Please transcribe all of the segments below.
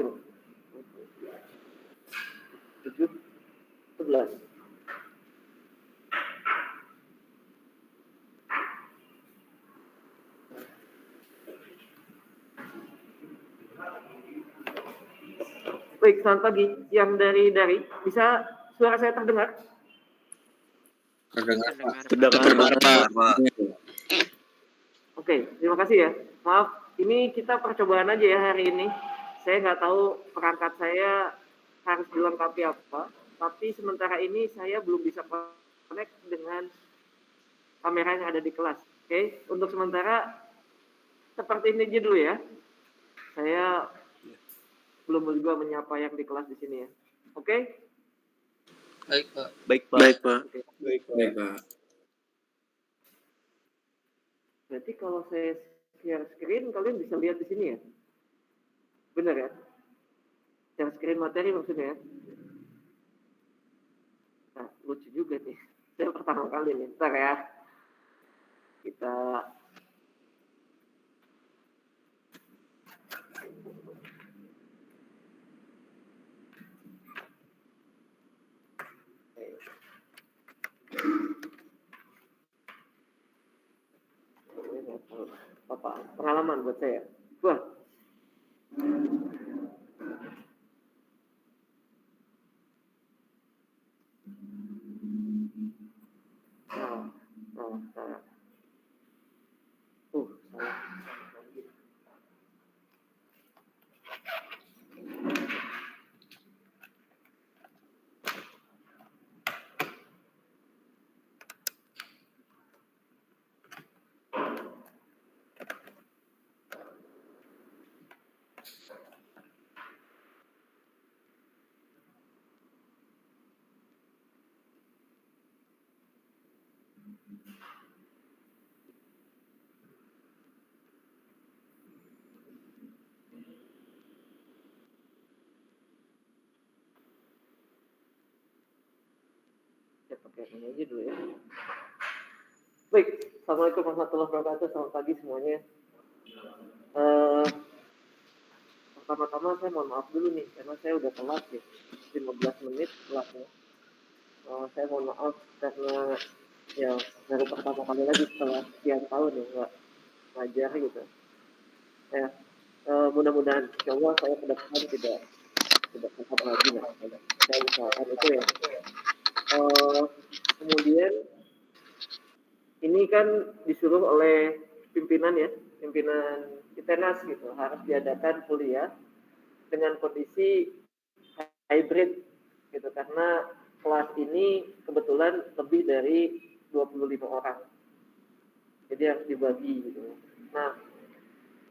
ini. 7, 11. Baik, selamat pagi. Yang dari bisa suara saya terdengar? Terdengar, Pak. Oke, terima kasih ya. Maaf, ini kita percobaan aja ya hari ini. Saya nggak tahu perangkat saya harus dilengkapi apa, tapi sementara ini saya belum bisa connect dengan kamera yang ada di kelas. Oke, untuk sementara seperti ini aja dulu ya. Saya belum juga menyapa yang di kelas di sini ya. Oke? Baik, Pak. Oke. Baik, Pak. Berarti kalau saya share screen, kalian bisa lihat di sini ya? Benar ya? Share screen materi maksudnya ya? Nah, lucu juga nih. Saya pertama kali nih. Bentar ya. Kita... Apa? Pengalaman buat saya. Wah. Salah. Saya pakai ini aja dulu ya. Baik, Assalamualaikum warahmatullahi wabarakatuh. Selamat pagi semuanya. Pertama-tama saya mohon maaf dulu nih, karena saya udah telat ya, 15 menit telatnya. Saya mohon maaf karena ya baru pertama kali lagi setelah sekian tahun ya nggak ngajar gitu. Ya, mudah-mudahan insya Allah saya ke depan tidak tetap lagi lah. Saya usahakan itu ya. Kemudian ini kan disuruh oleh pimpinan ITENAS gitu, harus diadakan kuliah dengan kondisi hybrid gitu, karena kelas ini kebetulan lebih dari 25 orang. Jadi harus dibagi gitu. Nah,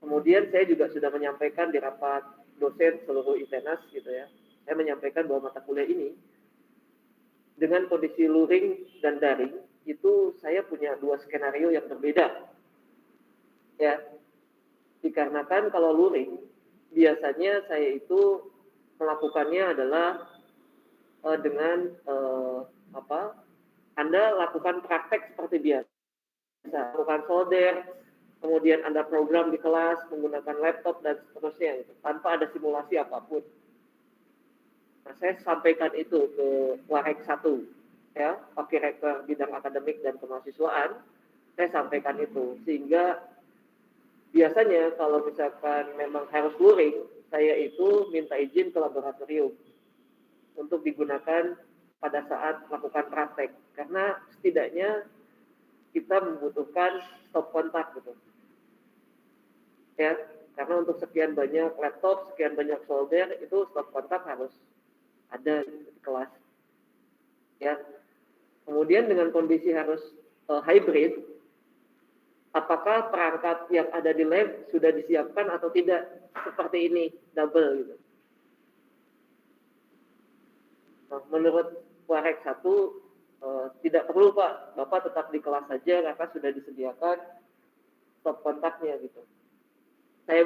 kemudian saya juga sudah menyampaikan di rapat dosen seluruh ITENAS gitu ya. Saya menyampaikan bahwa mata kuliah ini dengan kondisi luring dan daring itu saya punya 2 skenario yang berbeda. Ya. Dikarenakan kalau luring biasanya saya itu melakukannya adalah dengan Anda lakukan praktek seperti biasa, lakukan solder, kemudian Anda program di kelas menggunakan laptop dan seterusnya, gitu, tanpa ada simulasi apapun. Nah, saya sampaikan itu ke Warek 1, ya, pakai rektor bidang akademik dan kemahasiswaan, saya sampaikan itu, sehingga biasanya kalau misalkan memang harus luring, saya itu minta izin ke laboratorium untuk digunakan pada saat melakukan praktek, karena setidaknya kita membutuhkan stop kontak gitu. Ya, karena untuk sekian banyak laptop, sekian banyak solder itu stop kontak harus ada di kelas. Ya. Kemudian dengan kondisi harus hybrid, apakah perangkat yang ada di lab sudah disiapkan atau tidak seperti ini, double gitu. Nah, menurut Warek 1 tidak perlu Pak, Bapak tetap di kelas saja karena sudah disediakan stop kontaknya gitu. Saya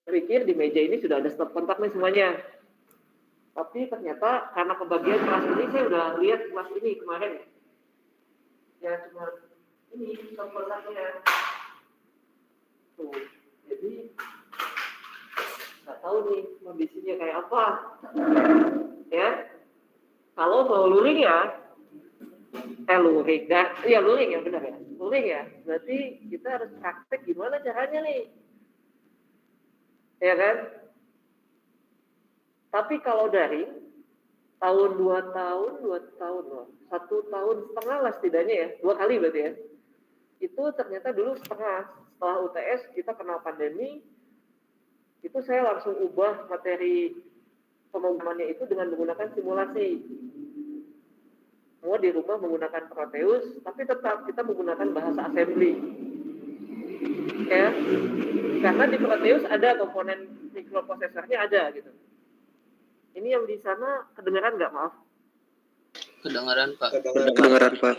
berpikir di meja ini sudah ada stop kontaknya semuanya. Tapi ternyata karena kebagian kelas ini saya udah lihat kelas ini kemarin. Ya cuma ini stop kontaknya. Tuh, jadi nggak tahu nih kondisinya kayak kayak apa? Ya, kalau mau luring ya, luring ya benar ya, luring ya. Berarti kita harus praktek gimana caranya nih, ya kan? Tapi kalau daring, tahun 2 tahun loh, 1,5 tahun lah setidaknya ya, 2 kali berarti ya. Itu ternyata dulu setengah, setelah UTS kita kena pandemi, itu saya langsung ubah materi pemrogramannya itu dengan menggunakan simulasi. Semua di rumah menggunakan Proteus, tapi tetap kita menggunakan bahasa assembly. Ya, karena di Proteus ada komponen mikroprosesornya ada gitu. Ini yang di sana kedengaran nggak, maaf? Kedengaran, Pak. Kedengaran, Pak.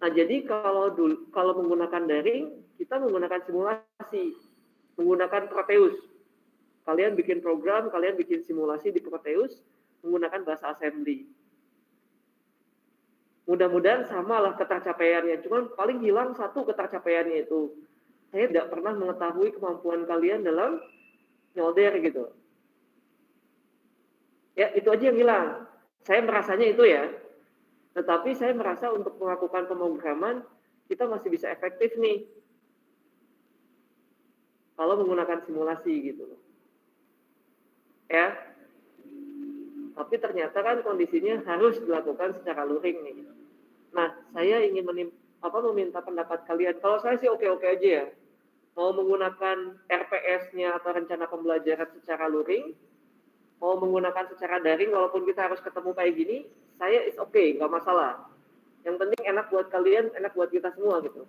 Nah, jadi kalau menggunakan daring, kita menggunakan simulasi, menggunakan Proteus. Kalian bikin program, kalian bikin simulasi di Proteus menggunakan bahasa assembly. Mudah-mudahan samalah ketercapaiannya, cuman paling hilang satu ketercapaiannya itu. Saya tidak pernah mengetahui kemampuan kalian dalam nyolder gitu. Ya, itu aja yang hilang. Saya merasanya itu ya. Tetapi saya merasa untuk melakukan pemrograman, kita masih bisa efektif nih. Kalau menggunakan simulasi gitu. Ya. Tapi ternyata kan kondisinya harus dilakukan secara luring nih. Nah, saya ingin meminta pendapat kalian. Kalau saya sih oke-oke aja ya. Mau menggunakan RPS-nya atau rencana pembelajaran secara luring, mau menggunakan secara daring, walaupun kita harus ketemu kayak gini, saya is okay, nggak masalah. Yang penting enak buat kalian, enak buat kita semua gitu.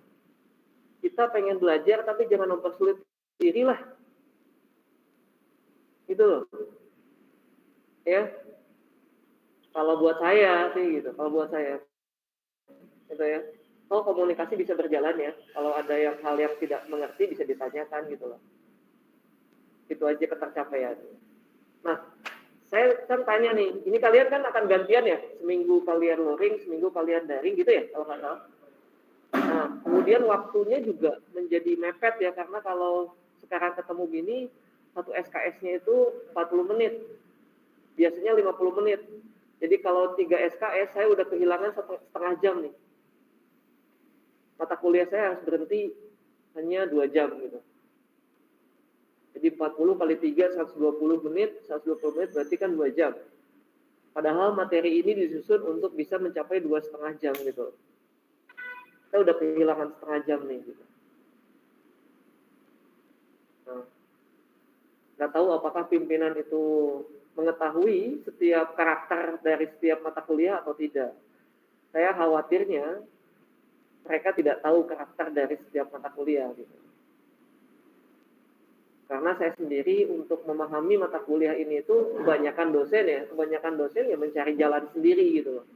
Kita pengen belajar, tapi jangan mempersulit diri lah. Itu loh. Ya. Kalau buat saya sih gitu, kalau buat saya. Gitu ya. Oh, komunikasi bisa berjalan ya. Kalau ada hal yang tidak mengerti bisa ditanyakan gitu loh. Itu aja ketercapaian. Nah, saya kan tanya nih, ini kalian kan akan gantian ya, seminggu kalian luring, seminggu kalian daring gitu ya, kalau nggak salah. Nah, kemudian waktunya juga menjadi mepet ya, karena kalau sekarang ketemu gini, satu SKS-nya itu 40 menit, biasanya 50 menit. Jadi kalau 3 SKS, saya udah kehilangan setengah jam nih. Mata kuliah saya harus berhenti hanya 2 jam gitu. Jadi 40 kali 3, 120 menit, 120 menit berarti kan 2 jam. Padahal materi ini disusun untuk bisa mencapai 2,5 jam gitu. Kita udah kehilangan setengah jam nih gitu. Nah, nggak tahu apakah pimpinan itu mengetahui setiap karakter dari setiap mata kuliah atau tidak. Saya khawatirnya mereka tidak tahu karakter dari setiap mata kuliah gitu. Karena saya sendiri untuk memahami mata kuliah ini itu kebanyakan dosen ya mencari jalan sendiri gitu loh.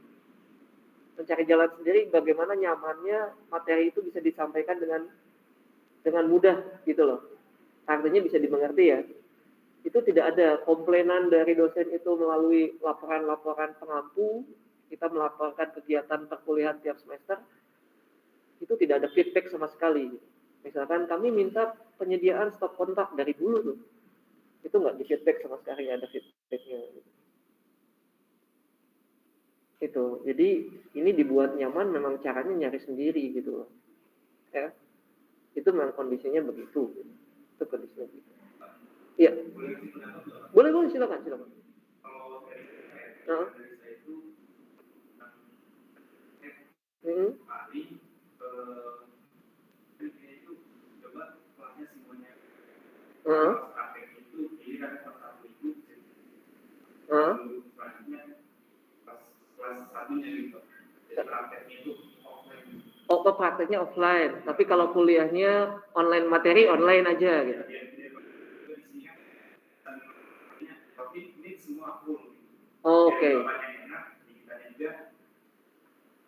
Mencari jalan sendiri bagaimana nyamannya materi itu bisa disampaikan dengan mudah gitu loh. Artinya bisa dimengerti ya. Itu tidak ada komplainan dari dosen itu melalui laporan-laporan pengampu, kita melaporkan kegiatan perkuliahan tiap semester, itu tidak ada feedback sama sekali. Misalkan kami minta penyediaan stok kontak dari dulu tuh, itu nggak di feedback sama sekali, ada feedbacknya. Itu, jadi ini dibuat nyaman memang caranya nyari sendiri gitu loh. Ya, itu memang kondisinya begitu. Itu kondisinya begitu. Iya, boleh silakan. Oh, prakteknya offline, tapi kalau kuliahnya online, materi online aja gitu. Oke.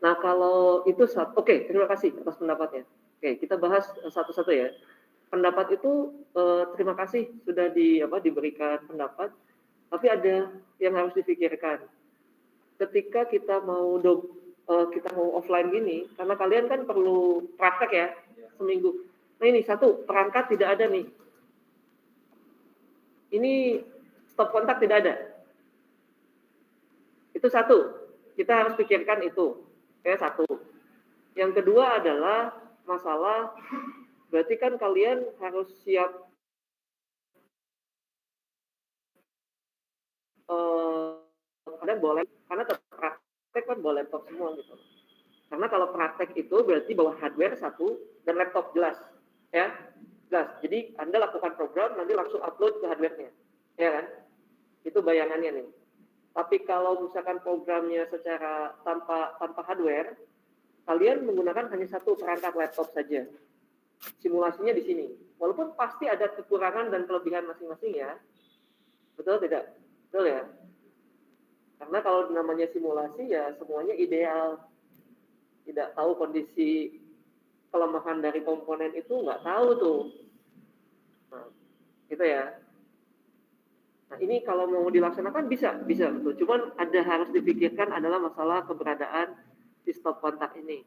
Nah, kalau itu oke, terima kasih atas pendapatnya. Oke, kita bahas satu-satu ya. Pendapat itu terima kasih sudah diberikan pendapat, tapi ada yang harus dipikirkan. Ketika kita mau offline gini, karena kalian kan perlu praktek ya seminggu. Nah ini satu, perangkat tidak ada nih. ini stop kontak tidak ada. Itu satu, kita harus pikirkan itu. Satu. Yang kedua adalah masalah, berarti kan kalian harus siap kalian boleh, karena praktek kan boleh laptop semua gitu. Karena kalau praktek itu berarti bawa hardware satu dan laptop jelas, ya jelas. Jadi Anda lakukan program nanti langsung upload ke hardware-nya, ya kan? Itu bayangannya nih. Tapi kalau misalkan programnya secara tanpa hardware, kalian menggunakan hanya satu perangkat laptop saja. Simulasinya di sini. Walaupun pasti ada kekurangan dan kelebihan masing-masing ya. Betul tidak? Betul ya? Karena kalau namanya simulasi ya semuanya ideal. Tidak tahu kondisi kelemahan dari komponen itu nggak tahu tuh. Nah, gitu ya. Nah ini kalau mau dilaksanakan bisa betul. Cuman ada harus dipikirkan adalah masalah keberadaan si stop kontak ini.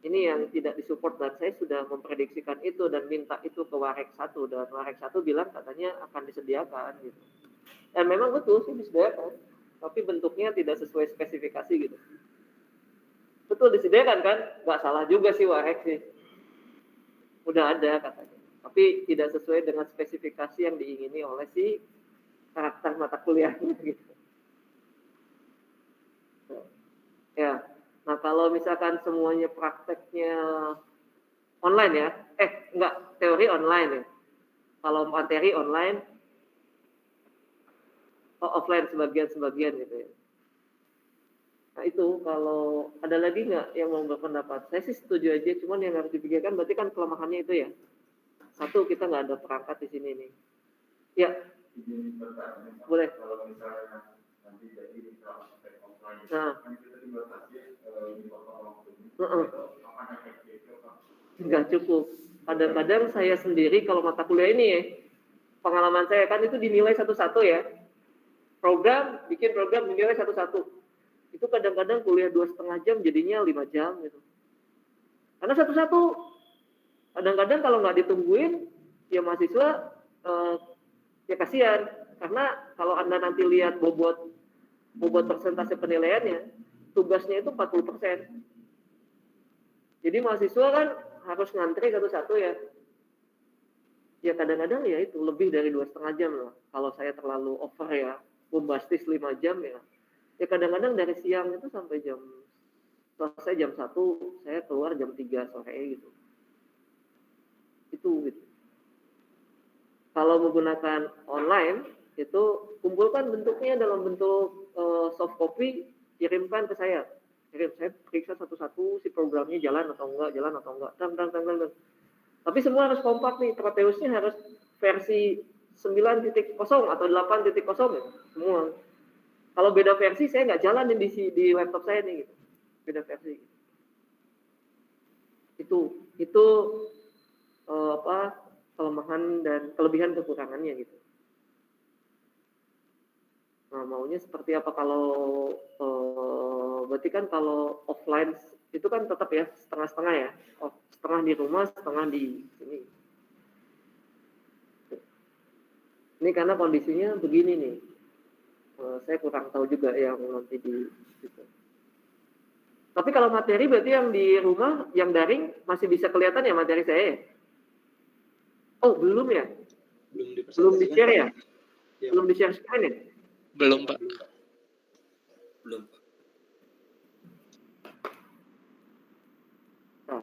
Ini yang tidak disupport dan saya sudah memprediksikan itu dan minta itu ke Warek 1 dan Warek 1 bilang katanya akan disediakan gitu. Dan memang betul sih disediakan, tapi bentuknya tidak sesuai spesifikasi gitu. Betul disediakan kan? Nggak salah juga sih Warek sih. Udah ada katanya. Tapi tidak sesuai dengan spesifikasi yang diingini oleh si karakter mata kuliahnya gitu. Ya, nah kalau misalkan semuanya prakteknya online ya, enggak, teori online ya. Kalau materi online, offline sebagian gitu ya. Nah itu kalau ada lagi nggak yang mau berpendapat? Saya sih setuju aja, cuman yang harus dipikirkan berarti kan kelemahannya itu ya. Satu, kita nggak ada perangkat di sini nih. Ya, boleh. Kalau misalnya nanti jadi offline, kan kita dibatasi nggak cukup. Kadang-kadang saya sendiri kalau mata kuliah ini ya, pengalaman saya kan itu dinilai satu-satu ya. Bikin program dinilai satu-satu. Itu kadang-kadang kuliah 2,5 jam jadinya 5 jam gitu. Karena satu-satu. Kadang-kadang kalau nggak ditungguin, ya mahasiswa ya kasihan. Karena kalau Anda nanti lihat bobot persentase penilaiannya, tugasnya itu 40%. Jadi mahasiswa kan harus ngantri satu-satu ya. Ya kadang-kadang ya itu lebih dari 2,5 jam loh. Kalau saya terlalu over ya, bombastis 5 jam ya. Ya kadang-kadang dari siang itu sampai selesai jam 1, saya keluar jam 3 sore gitu. Itu gitu. Kalau menggunakan online, itu kumpulkan bentuknya dalam bentuk soft copy, kirimkan ke saya. Saya periksa satu-satu si programnya jalan atau enggak. Tapi semua harus kompak nih, Proteusnya harus versi 9.0 atau 8.0 ya, semua. Kalau beda versi saya nggak jalanin di laptop saya nih gitu. Beda versi. Itu kelemahan dan kelebihan kekurangannya gitu. Nah, maunya seperti apa kalau berarti kan kalau offline itu kan tetap ya setengah-setengah ya. Setengah di rumah, setengah di sini. Ini karena kondisinya begini nih. Saya kurang tahu juga yang nanti di situ. Tapi kalau materi berarti yang di rumah, yang daring masih bisa kelihatan ya materi saya? Oh, belum ya? Belum di-share ya? Belum di-share screen ya? Belum, Pak. Belum. Nah.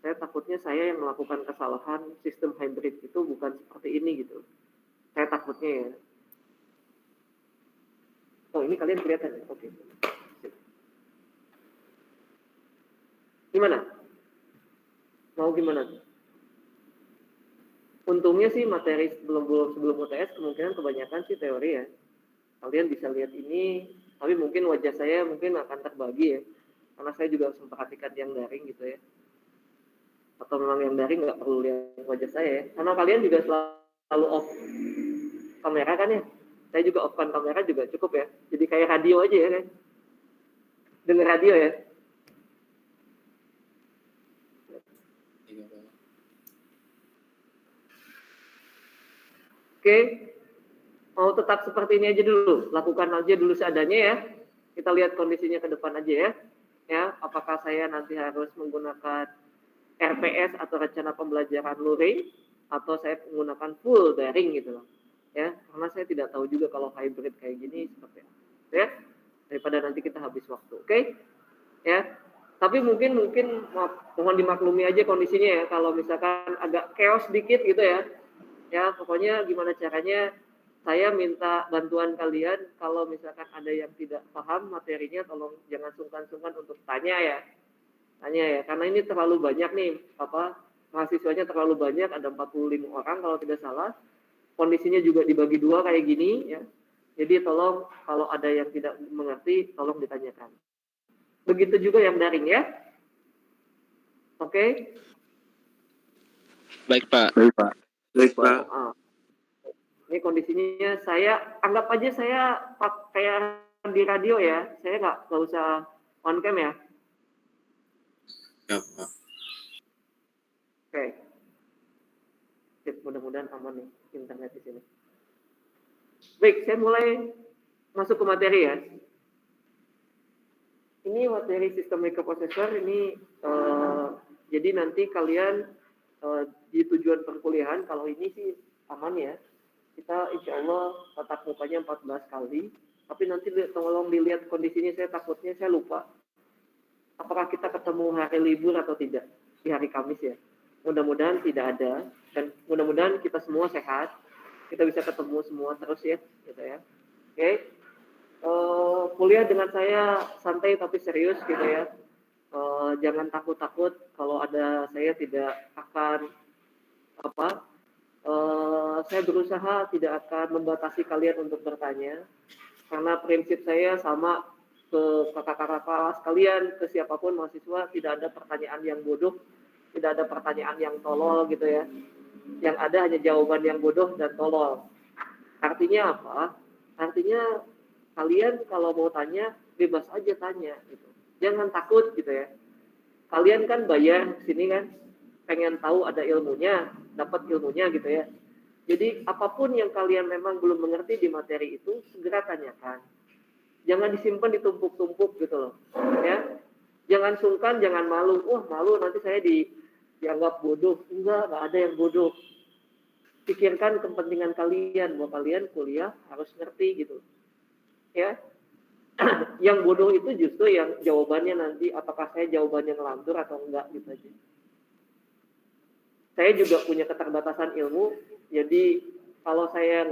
Saya takutnya saya yang melakukan kesalahan sistem hybrid itu bukan seperti ini gitu. Saya takutnya ya. Oh, ini kalian kelihatan ya? Oke. Gimana? Mau gimana? Untungnya sih materi sebelum UTS kemungkinan kebanyakan sih teori ya. Kalian bisa lihat ini, tapi mungkin wajah saya mungkin akan terbagi ya. Karena saya juga harus memperhatikan yang daring gitu ya. Atau memang yang daring nggak perlu lihat wajah saya ya. Karena kalian juga selalu off kamera kan ya. Saya juga off-kan kamera juga cukup ya. Jadi kayak radio aja ya kan. Dengar radio ya. Oke. Mau tetap seperti ini aja dulu. Lakukan aja dulu seadanya ya. Kita lihat kondisinya ke depan aja ya. Ya, apakah saya nanti harus menggunakan RPS atau rencana pembelajaran luring atau saya menggunakan full daring gitu loh. Ya, karena saya tidak tahu juga kalau hybrid kayak gini seperti apa. Ya. Daripada nanti kita habis waktu. Oke? Ya. Tapi mungkin mohon dimaklumi aja kondisinya ya kalau misalkan agak chaos dikit gitu ya. Ya, pokoknya gimana caranya saya minta bantuan kalian kalau misalkan ada yang tidak paham materinya tolong jangan sungkan-sungkan untuk tanya ya. Tanya ya, karena ini terlalu banyak nih, mahasiswanya terlalu banyak, ada 45 orang kalau tidak salah. Kondisinya juga dibagi dua kayak gini ya. Jadi tolong kalau ada yang tidak mengerti tolong ditanyakan. Begitu juga yang daring ya. Oke? Baik, Pak. Baik, Pak. Ini kondisinya saya anggap aja saya kayak di radio ya. Saya nggak usah on cam ya. Ya, Pak. Oke. Mudah-mudahan aman nih internet di sini. Baik, saya mulai masuk ke materi ya. Ini materi sistem microprocessor ini jadi nanti kalian di tujuan perkuliahan kalau ini sih aman ya. Kita insya Allah tatap mukanya 14 kali. Tapi nanti tolong dilihat kondisinya, saya takutnya saya lupa. Apakah kita ketemu hari libur atau tidak di hari Kamis ya? Mudah-mudahan tidak ada. Dan mudah-mudahan kita semua sehat. Kita bisa ketemu semua terus ya. Gitu ya. Oke. Kuliah dengan saya santai tapi serius gitu ya. Jangan takut-takut kalau ada saya tidak akan saya berusaha tidak akan membatasi kalian untuk bertanya, karena prinsip saya sama ke kakak-kakak kelas kalian, ke siapapun mahasiswa, tidak ada pertanyaan yang bodoh, tidak ada pertanyaan yang tolol gitu ya. Yang ada hanya jawaban yang bodoh dan tolol. Artinya apa? Artinya kalian kalau mau tanya, bebas aja tanya gitu. Jangan takut gitu ya. Kalian kan bayar sini kan, pengen tahu ada ilmunya, dapat ilmunya gitu ya. Jadi apapun yang kalian memang belum mengerti di materi itu, segera tanyakan. Jangan disimpan ditumpuk-tumpuk gitu loh. Ya. Jangan sungkan, jangan malu. Wah malu nanti saya dianggap bodoh. Enggak ada yang bodoh. Pikirkan kepentingan kalian, bahwa kalian kuliah harus ngerti gitu. Ya. Yang bodoh itu justru yang jawabannya nanti, apakah saya jawabannya ngelantur atau enggak gitu aja. Saya juga punya keterbatasan ilmu, jadi kalau saya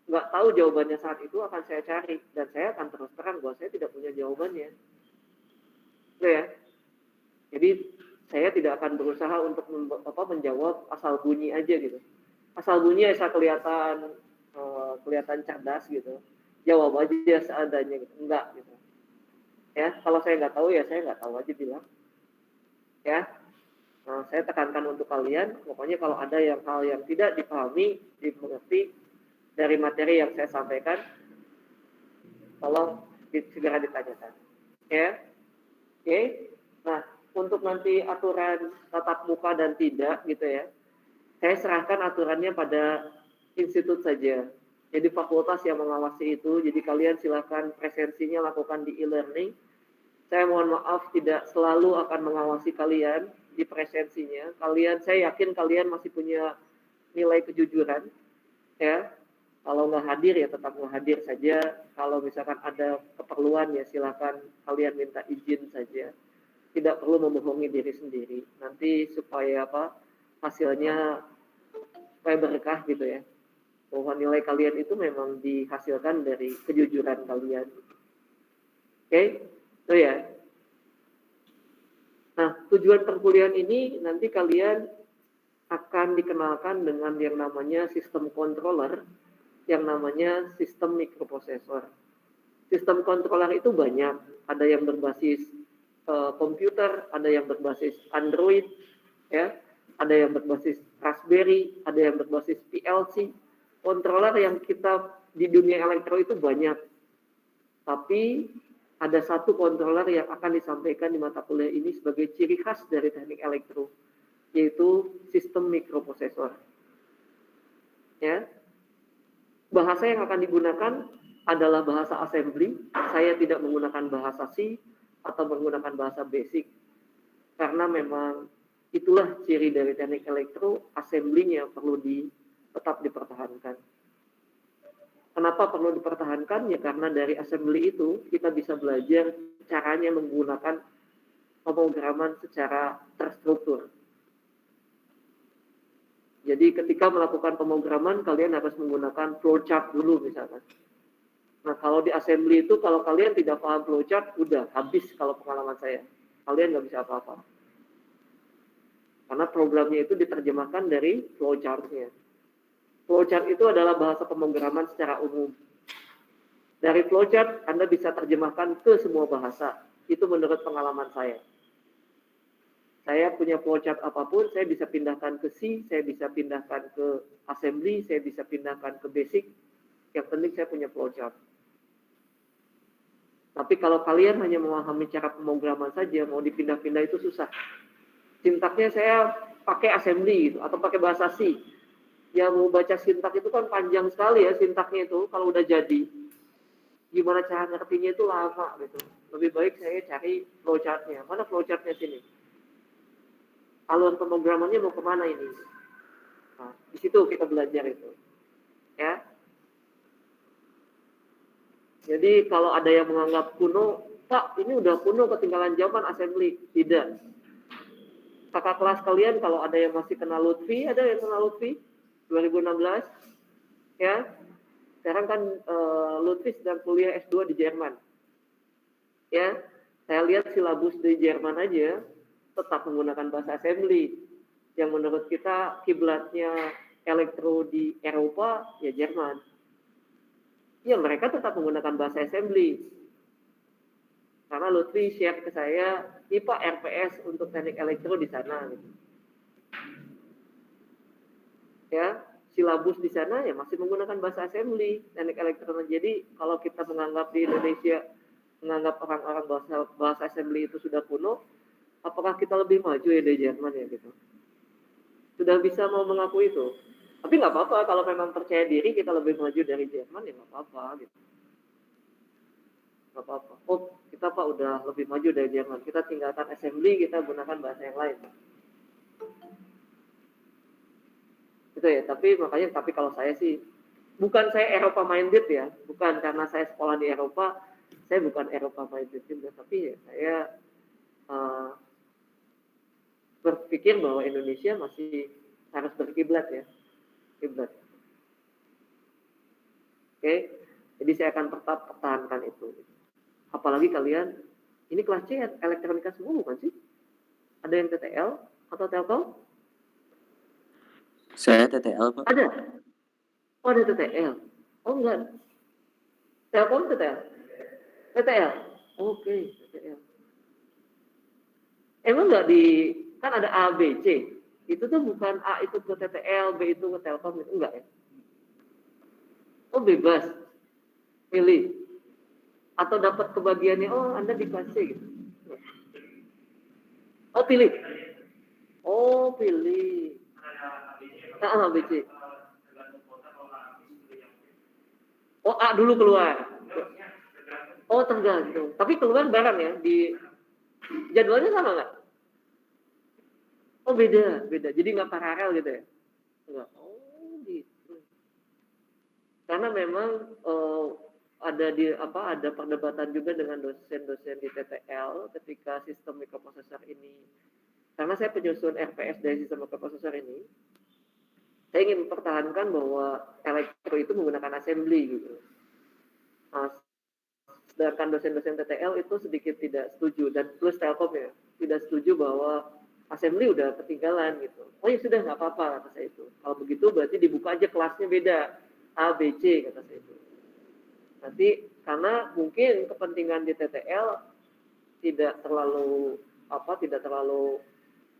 nggak tahu jawabannya saat itu akan saya cari dan saya akan terus terang bahwa saya tidak punya jawabannya. Gitu ya. Jadi saya tidak akan berusaha untuk menjawab asal bunyi aja gitu. Asal bunyi asal kelihatan cerdas gitu. Jawab aja seadanya gitu. Enggak gitu. Ya, kalau saya nggak tahu ya saya nggak tahu aja bilang. Ya. Nah, saya tekankan untuk kalian, pokoknya kalau ada hal yang tidak dipahami, dimengerti dari materi yang saya sampaikan, tolong segera ditanyakan. Ya, oke. Nah, untuk nanti aturan tatap muka dan tidak, gitu ya, saya serahkan aturannya pada institut saja. Jadi fakultas yang mengawasi itu, jadi kalian silakan presensinya lakukan di e-learning. Saya mohon maaf tidak selalu akan mengawasi kalian di presensinya. Saya yakin kalian masih punya nilai kejujuran, ya. Kalau nggak hadir ya tetap nggak hadir saja. Kalau misalkan ada keperluan ya silakan kalian minta izin saja. Tidak perlu membohongi diri sendiri. Nanti supaya hasilnya supaya berkah gitu ya. Bahwa nilai kalian itu memang dihasilkan dari kejujuran kalian. Oke? Oh ya. Nah, tujuan perkuliahan ini nanti kalian akan dikenalkan dengan yang namanya sistem controller, yang namanya sistem microprocessor. Sistem controller itu banyak, ada yang berbasis komputer, ada yang berbasis Android, ya, ada yang berbasis Raspberry, ada yang berbasis PLC, Controller yang kita di dunia elektro itu banyak, tapi ada satu controller yang akan disampaikan di mata kuliah ini sebagai ciri khas dari teknik elektro, yaitu sistem mikroprosesor. Ya, bahasa yang akan digunakan adalah bahasa assembly. Saya tidak menggunakan bahasa C atau menggunakan bahasa basic, karena memang itulah ciri dari teknik elektro, assembly-nya perlu tetap dipertahankan. Kenapa perlu dipertahankan? Ya karena dari assembly itu kita bisa belajar caranya menggunakan pemrograman secara terstruktur. Jadi ketika melakukan pemrograman, kalian harus menggunakan flowchart dulu misalkan. Nah kalau di assembly itu, kalau kalian tidak paham flowchart, udah habis kalau pengalaman saya. Kalian nggak bisa apa-apa. Karena programnya itu diterjemahkan dari flowchart-nya. Flowchart itu adalah bahasa pemrograman secara umum. Dari flowchart, Anda bisa terjemahkan ke semua bahasa. Itu menurut pengalaman saya. Saya punya flowchart apapun, saya bisa pindahkan ke C, saya bisa pindahkan ke assembly, saya bisa pindahkan ke basic. Yang penting saya punya flowchart. Tapi kalau kalian hanya memahami cara pemrograman saja, mau dipindah-pindah itu susah. Sintaknya saya pakai assembly gitu, atau pakai bahasa C. Yang mau baca sintak itu kan panjang sekali ya sintaknya itu, kalau udah jadi. Gimana cara ngertinya itu lama gitu. Lebih baik saya cari flowchart-nya. Mana flowchart-nya sini? Alur pemrogramannya mau kemana ini? Nah, di situ kita belajar itu. Ya. Jadi kalau ada yang menganggap kuno, Pak, ini udah kuno ketinggalan zaman assembly. Tidak. Kakak kelas kalian kalau ada yang masih kenal Lutfi, ada yang kenal Lutfi? 2016, ya. Sekarang kan Lutfi sedang kuliah S2 di Jerman. Ya, saya lihat silabus di Jerman aja tetap menggunakan bahasa assembly. Yang menurut kita kiblatnya elektro di Eropa ya Jerman. Ya mereka tetap menggunakan bahasa assembly. Karena Lutfi share ke saya, IPA RPS untuk teknik elektro di sana. Gitu. Ya, silabus di sana ya masih menggunakan bahasa assembly teknik elektronik. Jadi kalau kita menganggap di Indonesia menganggap orang-orang bahasa assembly itu sudah kuno, apakah kita lebih maju ya dari Jerman ya gitu? Sudah bisa mau mengaku itu. Tapi nggak apa-apa kalau memang percaya diri kita lebih maju dari Jerman ya nggak apa-apa gitu. Nggak apa-apa. Oh kita Pak udah lebih maju dari Jerman. Kita tinggalkan assembly, kita gunakan bahasa yang lain. Gitu ya, tapi kalau saya sih bukan saya Eropa minded ya, bukan karena saya sekolah di Eropa, saya bukan Eropa minded juga, tapi ya saya berpikir bahwa Indonesia masih harus berkiblat ya, kiblat. Oke, jadi saya akan tetap pertahankan itu. Apalagi kalian, ini kelas C elektronika semua bukan sih? Ada yang TTL atau Telkom? Saya TTL, Pak. Ada. Oh, ada TTL. Oh, enggak. Telkom TTL? TTL? Oke, TTL. Emang enggak kan ada A, B, C. Itu tuh bukan A itu ke TTL, B itu ke Telkom, itu enggak ya? Oh, bebas. Pilih. Atau dapat kebagiannya, oh Anda di kelas C gitu. Oh, pilih. Oh, pilih. ABC. Oh, A dulu keluar. Oh, tergantung. Tapi keluar bareng ya di jadwalnya sama nggak? Oh, beda. Jadi nggak paralel gitu ya? Enggak. Oh, gitu. Karena memang ada perdebatan juga dengan dosen-dosen di TTL ketika sistem mikroprosesor ini. Karena saya penyusun RPS dari sistem mikroprosesor ini, saya ingin mempertahankan bahwa elektro itu menggunakan assembly gitu. Nah, sedangkan dosen-dosen TTL itu sedikit tidak setuju, dan plus Telkom ya, tidak setuju bahwa assembly udah ketinggalan gitu. Oh ya sudah nggak apa-apa kata saya itu. Kalau begitu berarti dibuka aja kelasnya beda, A, B, C kata saya itu. Nanti karena mungkin kepentingan di TTL tidak terlalu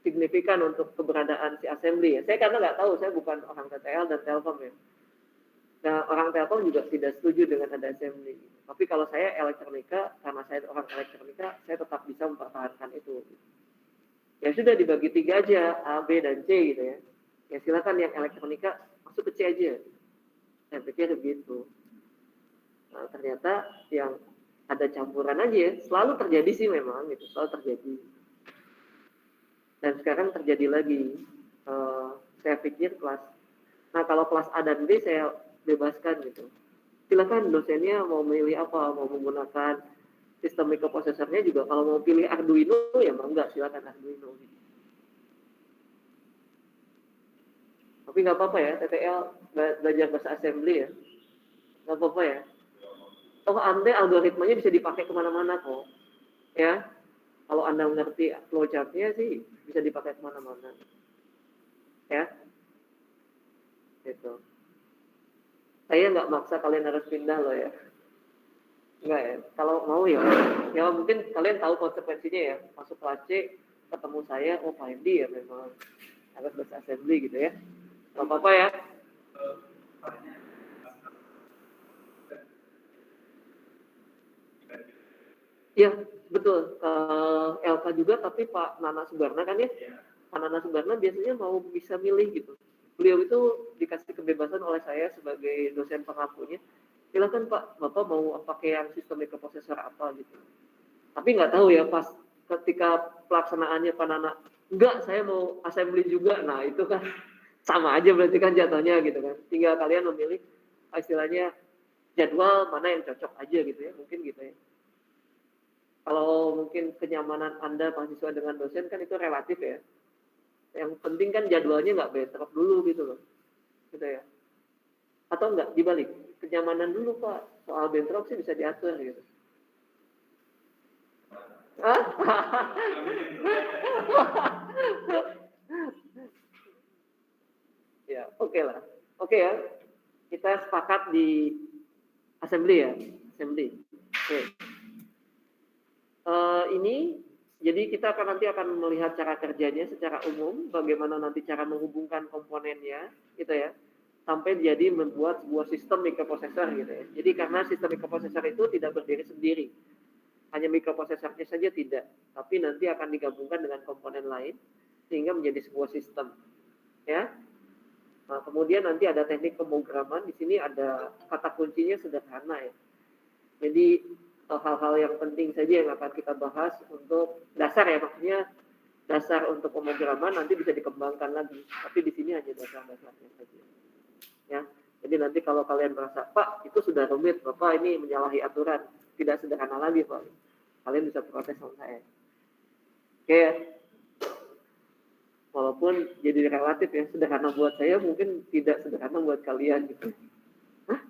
signifikan untuk keberadaan si assembly ya. Saya karena nggak tahu, saya bukan orang TTL dan Telkom ya. Nah, orang Telkom juga tidak setuju dengan ada assembly. Tapi kalau saya elektronika, karena saya orang elektronika, saya tetap bisa mempertahankan itu. Ya sudah dibagi 3 aja, A, B, dan C gitu ya. Ya silakan yang elektronika masuk ke C aja. Saya pikir begitu. Nah, ternyata yang ada campuran aja ya, selalu terjadi sih memang gitu, selalu terjadi. Dan sekarang terjadi lagi. Saya pikir nah kalau kelas A dan B saya bebaskan gitu. Silakan dosennya mau milih apa, mau menggunakan sistem microprocesornya juga. Kalau mau pilih Arduino ya enggak, silakan Arduino. Tapi nggak apa-apa ya, TTL belajar bahasa assembly ya, nggak apa-apa ya. Oh, andai algoritmanya bisa dipakai kemana-mana kok, ya. Kalau Anda mengerti flowchart-nya sih bisa dipakai kemana-mana, ya. Gitu. Saya nggak maksa kalian harus pindah loh ya. Enggak ya. Kalau mau ya mungkin kalian tahu konsekuensinya ya. Masuk kelas C, ketemu saya, oh Pak Edi ya memang harus bahasa assembly gitu ya. Nggak apa-apa ya. Iya, betul. LK juga, tapi Pak Nana Subarna kan ya. Pak Nana Subarna biasanya mau bisa milih gitu. Beliau itu dikasih kebebasan oleh saya sebagai dosen pengampunya. Silakan Pak, Bapak mau pakai yang sistem microprocessor apa gitu. Tapi nggak tahu ya pas ketika pelaksanaannya Pak Nana, enggak saya mau assembly juga. Nah itu kan sama aja berarti kan jatuhnya gitu kan. Tinggal kalian memilih istilahnya jadwal mana yang cocok aja gitu ya, mungkin gitu ya. Kalau mungkin kenyamanan Anda mahasiswa dengan dosen kan itu relatif ya. Yang penting kan jadwalnya nggak bentrok dulu gitu loh. Gitu ya. Atau enggak, dibalik. Kenyamanan dulu Pak. Soal bentrok sih bisa diatur gitu. Ya, oke lah. Oke ya. Kita sepakat di assembly ya. Assembly. Oke. Ini jadi kita nanti akan melihat cara kerjanya secara umum, bagaimana nanti cara menghubungkan komponennya, gitu ya, sampai jadi membuat sebuah sistem microprocessor gitu ya. Jadi karena sistem microprocessor itu tidak berdiri sendiri, hanya microprocesornya saja tidak, tapi nanti akan digabungkan dengan komponen lain sehingga menjadi sebuah sistem, ya. Nah, kemudian nanti ada teknik pemrograman. Di sini ada kata kuncinya sederhana ya. Jadi hal-hal yang penting saja yang akan kita bahas untuk dasar ya, maksudnya dasar untuk pemrograman nanti bisa dikembangkan lagi. Tapi di sini hanya dasar-dasarnya saja. Ya. Jadi nanti kalau kalian merasa, Pak, itu sudah rumit, Bapak ini menyalahi aturan, tidak sederhana lagi, Pak. Kalian bisa protes sama saya. Oke. Walaupun jadi relatif ya, sederhana buat saya mungkin tidak sederhana buat kalian gitu. Hah?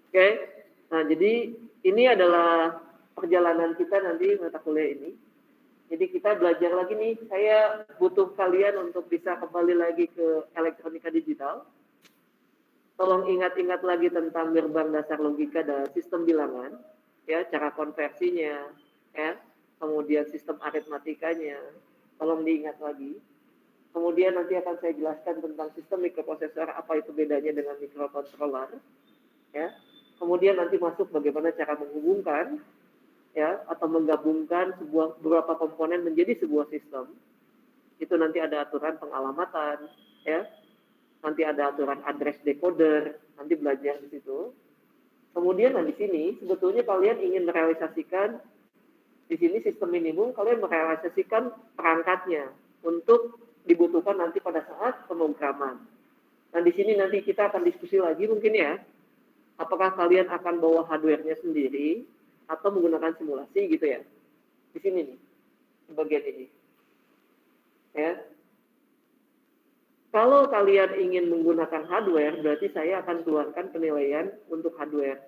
Oke. Nah, jadi ini adalah perjalanan kita nanti mata kuliah ini. Jadi kita belajar lagi nih, saya butuh kalian untuk bisa kembali lagi ke elektronika digital. Tolong ingat-ingat lagi tentang gerbang dasar logika dan sistem bilangan, ya, cara konversinya, ya, kemudian sistem aritmatikanya, tolong diingat lagi. Kemudian nanti akan saya jelaskan tentang sistem microprocessor, apa itu bedanya dengan microcontroller, ya. Kemudian nanti masuk bagaimana cara menghubungkan, ya, atau menggabungkan beberapa komponen menjadi sebuah sistem. Itu nanti ada aturan pengalamatan, ya. Nanti ada aturan address decoder, nanti belajar di situ. Kemudian di sini sebetulnya kalian ingin merealisasikan di sini sistem minimum, kalian merealisasikan perangkatnya untuk dibutuhkan nanti pada saat pemrograman. Nah di sini nanti kita akan diskusi lagi mungkin ya, apakah kalian akan bawa hardware-nya sendiri atau menggunakan simulasi gitu ya. Di sini nih, di bagian ini. Ya. Kalau kalian ingin menggunakan hardware, berarti saya akan keluarkan penilaian untuk hardware.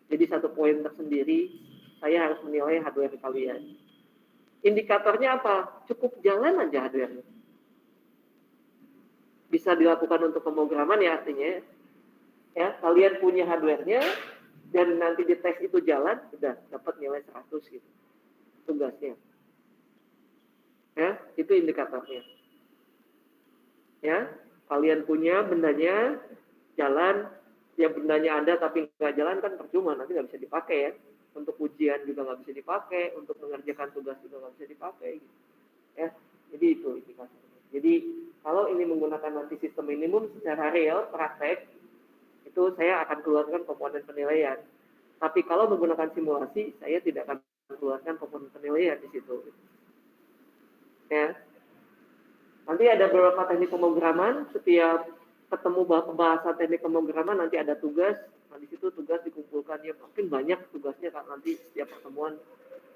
Jadi satu poin tersendiri, saya harus menilai hardware kalian. Indikatornya apa? Cukup jalan aja hardware-nya. Bisa dilakukan untuk pemrograman ya artinya. Ya, kalian punya hardware-nya, dan nanti di tes itu jalan, sudah dapat nilai 100 gitu. Tugasnya. Ya, itu indikatornya. Ya. Kalian punya bendanya, jalan, ya bendanya ada tapi nggak jalan kan percuma, nanti nggak bisa dipakai ya. Untuk ujian juga nggak bisa dipakai, untuk mengerjakan tugas juga nggak bisa dipakai. Gitu. Ya, jadi itu indikasinya. Jadi kalau ini menggunakan nanti sistem minimum secara real, praktek, itu saya akan keluarkan komponen penilaian. Tapi kalau menggunakan simulasi, saya tidak akan keluarkan komponen penilaian di situ. Ya. Nanti ada beberapa teknik pemrograman, setiap ketemu bahasa teknik pemrograman nanti ada tugas, nah di situ tugas dikumpulkan, ya mungkin banyak tugasnya kan nanti setiap pertemuan,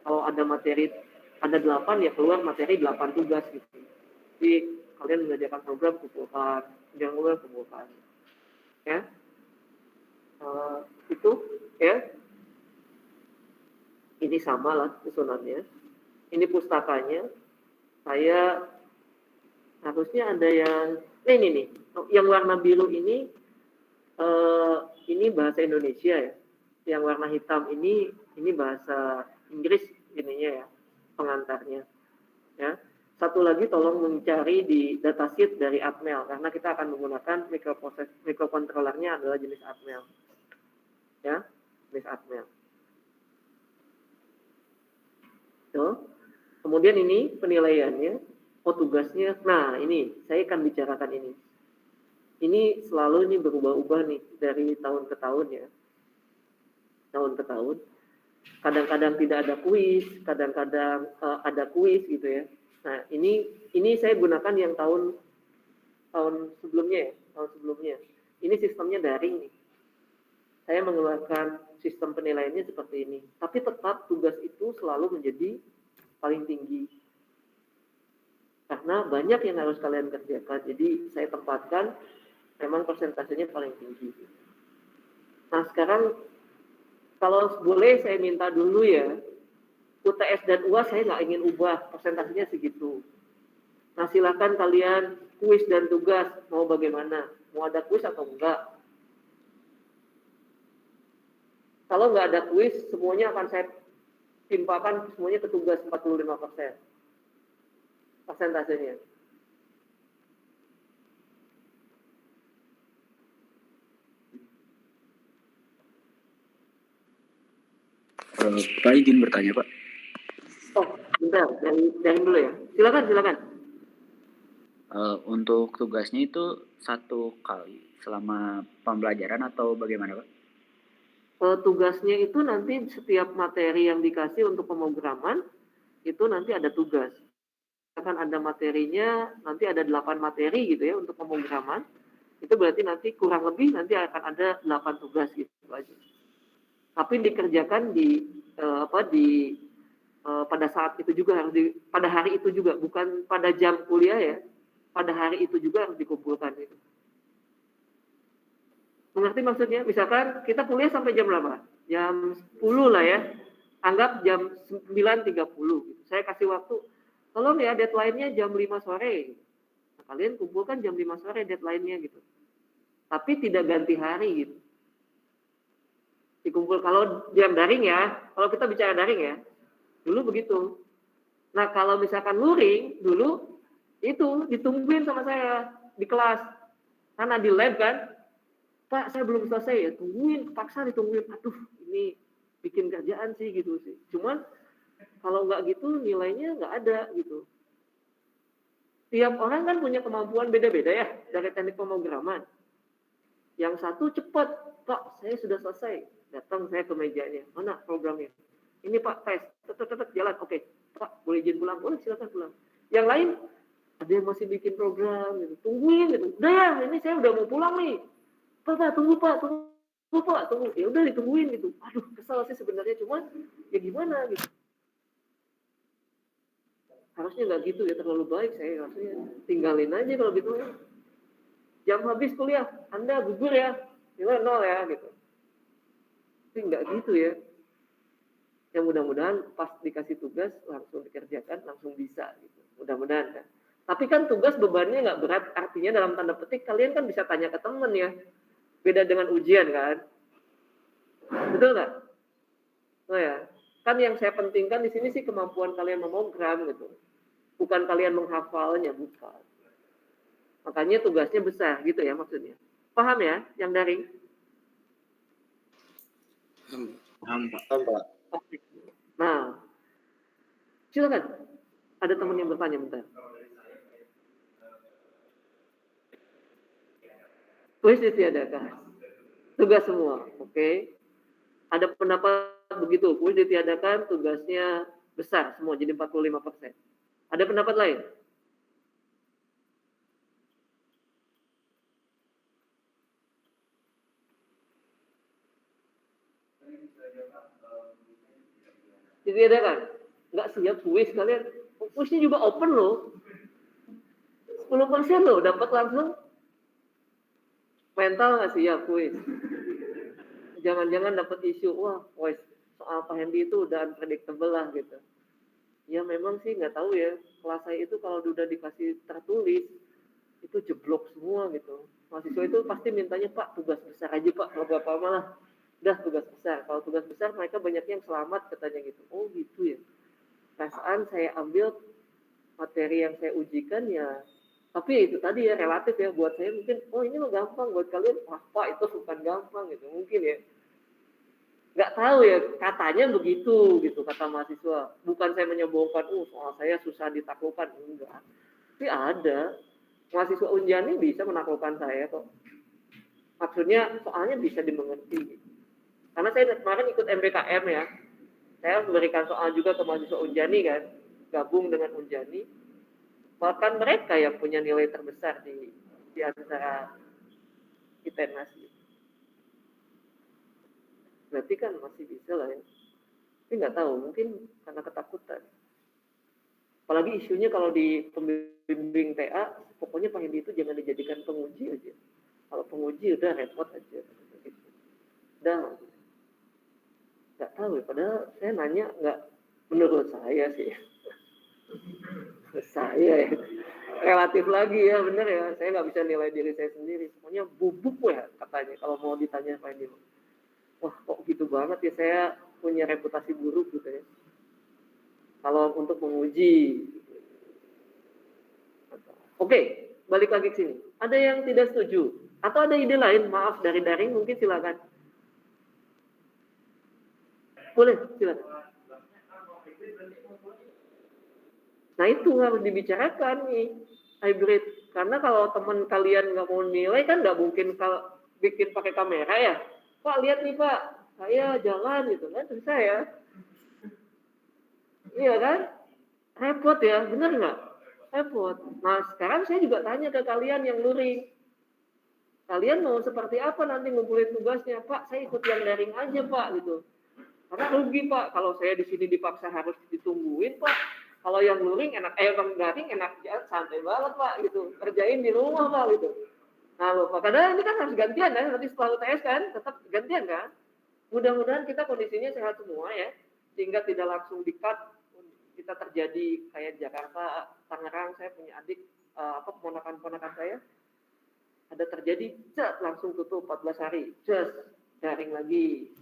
kalau ada materi, ada 8 ya keluar materi 8 tugas gitu. Jadi kalian mengerjakan program kumpulkan, jangan keluar kumpulkan. Ya, itu ya, ini sama lah susunannya. Ini pustakanya, saya harusnya ada yang ini nih, yang warna biru ini bahasa Indonesia ya. Yang warna hitam ini bahasa Inggris ininya ya, pengantarnya. Ya. Satu lagi tolong mencari di datasheet dari Atmel karena kita akan menggunakan microcontrollernya adalah jenis Atmel. Ya, jenis Atmel. So, kemudian ini penilaiannya. Oh tugasnya, nah ini saya akan bicarakan ini. Ini selalu ini berubah-ubah nih dari tahun ke tahun ya. Tahun ke tahun. Kadang-kadang tidak ada kuis, kadang-kadang ada kuis gitu ya. Nah ini saya gunakan yang tahun sebelumnya ya, tahun sebelumnya. Ini sistemnya daring nih. Saya mengeluarkan sistem penilaiannya seperti ini. Tapi tetap tugas itu selalu menjadi paling tinggi. Karena banyak yang harus kalian kerjakan. Jadi saya tempatkan memang persentasenya paling tinggi. Nah sekarang kalau boleh saya minta dulu ya, UTS dan UAS saya nggak ingin ubah, persentasenya segitu. Nah silakan kalian kuis dan tugas, mau bagaimana? Mau ada kuis atau enggak? Kalau nggak ada kuis, semuanya akan saya timpakan semuanya ke tugas 45%. Persentasenya. Pak izin bertanya Pak. Oh, bentar, dari dulu ya. Silakan. Untuk tugasnya itu 1 kali selama pembelajaran atau bagaimana Pak? Tugasnya itu nanti setiap materi yang dikasih untuk pemrograman, itu nanti ada tugas. Akan ada materinya, nanti ada 8 materi gitu ya untuk pemrograman. Itu berarti nanti kurang lebih nanti akan ada 8 tugas gitu aja. Tapi dikerjakan pada saat itu juga pada hari itu juga, bukan pada jam kuliah ya. Pada hari itu juga harus dikumpulkan itu. Mengerti maksudnya? Misalkan kita kuliah sampai jam berapa? Jam 10 lah ya. Anggap jam 9.30 gitu. Saya kasih waktu, tolong ya deadline-nya jam 5 sore. Nah, kalian kumpulkan jam 5 sore deadline-nya gitu. Tapi tidak ganti hari gitu. Dikumpul kalau jam daring ya, kalau kita bicara daring ya, dulu begitu. Nah kalau misalkan luring, dulu itu ditungguin sama saya di kelas. Karena di lab kan, Pak saya belum selesai ya, tungguin, paksa ditungguin. Aduh ini bikin kerjaan sih gitu sih. Cuman kalau nggak gitu nilainya nggak ada gitu. Tiap orang kan punya kemampuan beda-beda ya dari teknik pemrograman. Yang satu cepat, Pak saya sudah selesai. Datang saya ke mejanya, mana programnya? Ini Pak tes, tetap jalan, oke. Pak boleh izin pulang? Boleh silakan pulang. Yang lain ada yang masih bikin program gitu, tungguin gitu. Udah ya, ini saya udah mau pulang nih. Pak tunggu Pak, tunggu. Ya udah ditungguin gitu. Aduh kesal sih sebenarnya, cuman ya gimana gitu. Harusnya nggak gitu ya, terlalu baik saya harusnya tinggalin aja kalau gitu. Jam habis kuliah, Anda gugur ya, nilai 0 ya gitu. Tapi nggak gitu ya. Yang mudah-mudahan pas dikasih tugas langsung dikerjakan, langsung bisa gitu. Mudah-mudahan kan. Tapi kan tugas bebannya nggak berat, artinya dalam tanda petik kalian kan bisa tanya ke temen ya. Beda dengan ujian kan. Betul nggak? Oh ya. Kan yang saya pentingkan di sini sih kemampuan kalian memogram gitu. Bukan kalian menghafalnya, bukan. Makanya tugasnya besar gitu ya maksudnya. Paham ya yang daring? Paham, Pak. Oke. Nah, silakan. Ada teman yang bertanya bentar. Kuis ditiadakan. Tugas semua, oke. Ada pendapat begitu, kuis ditiadakan, tugasnya besar semua, jadi 45%. Ada pendapat lain? Ditiadakan? Nggak siap kuis kalian. Kuisnya juga open loh. 10% loh, dapat langsung. Mental nggak siap kuis. Jangan-jangan dapat isu, wah kuis soal Pak Hendy itu udah unpredictable lah gitu. Ya memang sih nggak tahu ya, kelas saya itu kalau udah dikasih tertulis, itu jeblok semua gitu. Mahasiswa itu pasti mintanya, Pak tugas besar aja Pak, kalau gak apa malah udah tugas besar. Kalau tugas besar mereka banyak yang selamat katanya gitu. Oh gitu ya. Perasaan saya ambil materi yang saya ujikan ya, tapi itu tadi ya relatif ya, buat saya mungkin, oh ini mah gampang, buat kalian, wah Pak itu bukan gampang gitu, mungkin ya. Nggak tahu ya, katanya begitu gitu kata mahasiswa. Bukan saya menyombongkan, soal saya susah ditaklukkan, enggak. Tapi ada mahasiswa Unjani bisa menaklukkan saya kok. Maksudnya soalnya bisa dimengerti. Karena saya kemarin ikut MBKM ya, saya memberikan soal juga ke mahasiswa Unjani kan, gabung dengan Unjani. Bahkan mereka yang punya nilai terbesar di antara ITENAS. Berarti kan masih bisa lah ya. Tapi nggak tahu, mungkin karena ketakutan. Apalagi isunya kalau di pembimbing TA, pokoknya Pak Hendy itu jangan dijadikan penguji aja. Kalau penguji udah repot aja. Udah, nggak tahu ya. Padahal saya nanya nggak, menurut saya sih. Saya ya. Relatif lagi ya, bener ya. Saya nggak bisa nilai diri saya sendiri. Pokoknya bubuk ya katanya kalau mau ditanya Pak Hendy. Wah kok gitu banget ya, saya punya reputasi buruk gitu ya. Kalau untuk menguji. Oke, balik lagi ke sini. Ada yang tidak setuju? Atau ada ide lain? Maaf, dari daring mungkin silakan. Boleh, silakan. Nah itu harus dibicarakan nih, hybrid. Karena kalau teman kalian nggak mau nilai kan nggak mungkin bikin pakai kamera ya. Pak lihat nih Pak, saya jalan gitu kan, bisa ya. Iya kan? Repot ya, bener nggak? Repot. Nah sekarang saya juga tanya ke kalian yang luring. Kalian mau seperti apa nanti ngumpulin tugasnya? Pak, saya ikut yang daring aja Pak gitu. Karena rugi Pak, kalau saya di sini dipaksa harus ditungguin Pak. Kalau yang luring enak, yang daring enak ya, santai banget Pak gitu. Kerjain di rumah Pak gitu. Nah loh, padahal ini kan harus gantian ya, nanti setelah UTS kan tetap gantian kan. Mudah-mudahan kita kondisinya sehat semua ya, sehingga tidak langsung di-cut. Kita terjadi kayak Jakarta, Tangerang, saya punya adik, keponakan-ponakan saya, ada terjadi, langsung tutup 14 hari, daring lagi.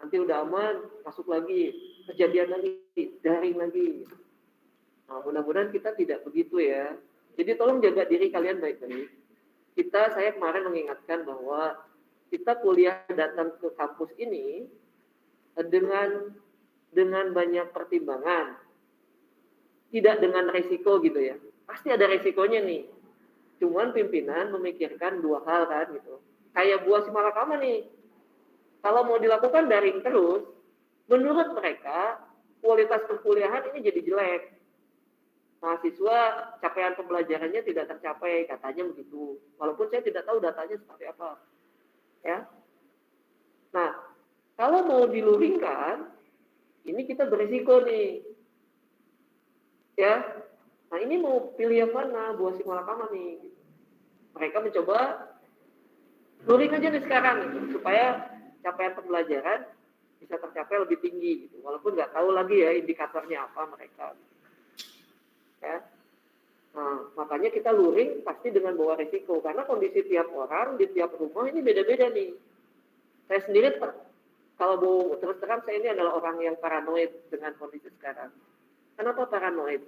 Nanti udah aman, masuk lagi, kejadian lagi, daring lagi. Nah, mudah-mudahan kita tidak begitu ya. Jadi tolong jaga diri kalian baik-baik. Saya kemarin mengingatkan bahwa kita kuliah datang ke kampus ini dengan banyak pertimbangan, tidak dengan resiko gitu ya. Pasti ada resikonya nih. Cuman pimpinan memikirkan dua hal kan gitu. Kayak buah si malakama nih. Kalau mau dilakukan daring terus, menurut mereka kualitas perkuliahan ini jadi jelek. Mahasiswa capaian pembelajarannya tidak tercapai, katanya begitu. Walaupun saya tidak tahu datanya seperti apa. Ya. Nah, kalau mau diluringkan, ini kita berisiko nih. Ya. Nah, ini mau pilih yang mana? Buah si malakama nih. Mereka mencoba luring aja nih sekarang gitu, supaya capaian pembelajaran bisa tercapai lebih tinggi gitu. Walaupun nggak tahu lagi ya indikatornya apa mereka. Ya. Nah, makanya kita luring pasti dengan bawa resiko karena kondisi tiap orang di tiap rumah ini beda-beda nih. Saya sendiri kalau mau terus terang saya ini adalah orang yang paranoid dengan kondisi sekarang. Kenapa paranoid?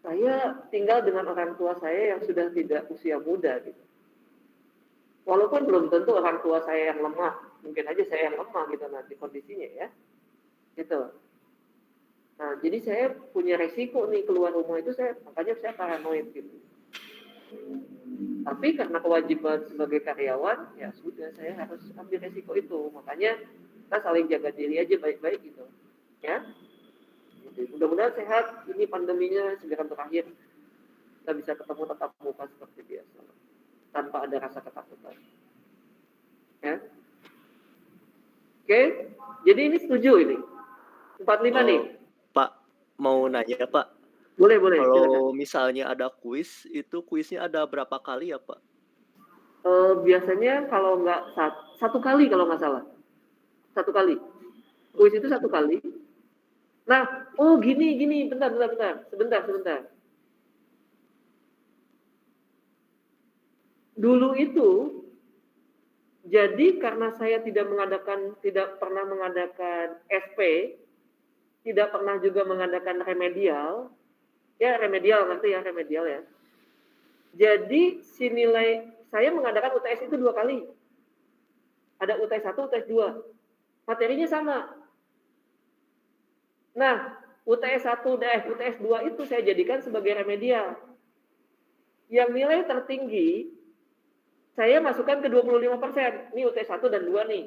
saya tinggal dengan orang tua saya yang sudah tidak usia muda gitu. Walaupun belum tentu orang tua saya yang lemah, mungkin aja saya yang lemah gitu nanti kondisinya ya, gitu. Nah, jadi saya punya resiko nih keluar rumah itu makanya saya paranoid gitu. Tapi karena kewajiban sebagai karyawan, ya sudah saya harus ambil resiko itu. Makanya kita saling jaga diri aja baik-baik gitu, ya. Gitu. Mudah-mudahan sehat, ini pandeminya segera berakhir, kita bisa ketemu tatap muka seperti biasa, tanpa ada rasa ketakutan. Ya. Oke, jadi ini setuju ini. 45 nih. Pak, mau nanya Pak. Boleh. Kalau silakan. misalnya ada kuis, itu kuisnya ada berapa kali ya Pak? Biasanya kalau nggak satu kali kalau nggak salah. 1 kali. Kuis itu 1 kali. Nah, gini, bentar. Sebentar. Dulu itu, jadi karena saya tidak pernah mengadakan SP, tidak pernah juga mengadakan remedial, ngerti ya remedial ya. Jadi si nilai saya mengadakan UTS itu 2 kali. Ada UTS 1, UTS 2. Materinya sama. Nah, UTS 1 dan UTS 2 itu saya jadikan sebagai remedial. Yang nilai tertinggi saya masukkan ke 25%. Ini UTS 1 dan 2 nih.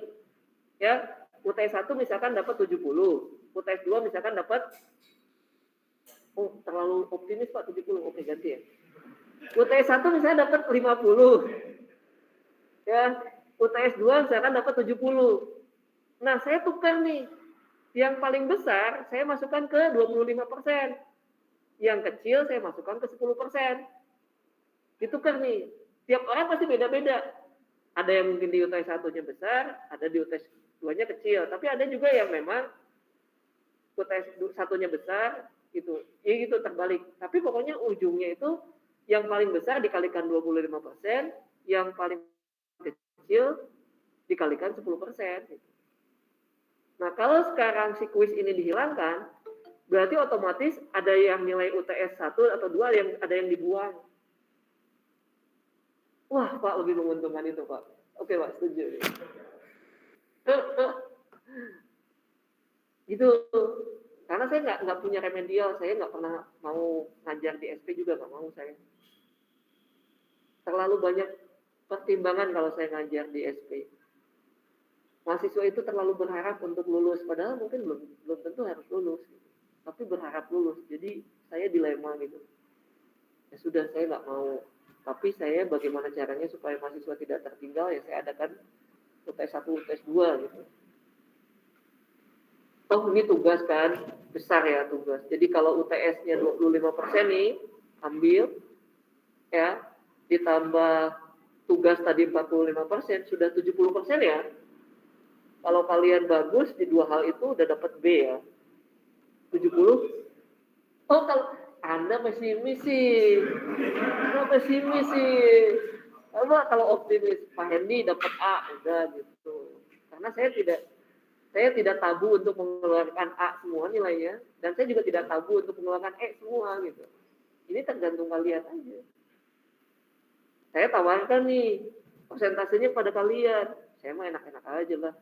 Ya, UTS 1 misalkan dapat 70, UTS 2 misalkan dapat terlalu optimis Pak 70. Oke, ganti ya. UTS 1 misalnya dapat 50. Ya, UTS 2 misalkan dapat 70. Nah, saya tukar nih. Yang paling besar saya masukkan ke 25%. Yang kecil saya masukkan ke 10%. Ditukar nih. Tiap orang pasti beda-beda. Ada yang mungkin di UTS 1-nya besar, ada di UTS 2-nya kecil. Tapi ada juga yang memang UTS 1-nya besar, gitu. Ya gitu terbalik. Tapi pokoknya ujungnya itu yang paling besar dikalikan 25%, yang paling kecil dikalikan 10%. Gitu. Nah, kalau sekarang si kuis ini dihilangkan, berarti otomatis ada yang nilai UTS 1 atau 2, ada yang dibuang. Wah, Pak, lebih menguntungkan itu, Pak. Oke, Pak, setuju. Gitu. Karena saya nggak punya remedial, saya nggak pernah mau ngajar di SP juga, nggak mau saya. Terlalu banyak pertimbangan kalau saya ngajar di SP. Mahasiswa itu terlalu berharap untuk lulus, padahal mungkin belum tentu harus lulus. Tapi berharap lulus, jadi saya dilema gitu. Ya sudah, saya nggak mau. Tapi saya bagaimana caranya supaya mahasiswa tidak tertinggal, ya saya adakan UTS 1, UTS 2 gitu. Ini tugas kan, besar ya tugas. Jadi kalau UTS-nya 25% nih, ambil, ya, ditambah tugas tadi 45%, sudah 70% ya. Kalau kalian bagus di 2 hal itu udah dapat B ya. 70. Kalau Anda pesimis sih. Coba kalau optimis, Pak Hendy dapat A, udah gitu. Karena saya tidak tabu untuk mengeluarkan A semua nilainya, dan saya juga tidak tabu untuk mengeluarkan E semua gitu. Ini tergantung kalian aja. Saya tawarkan nih, persentasenya pada kalian. Saya mah enak-enak aja lah.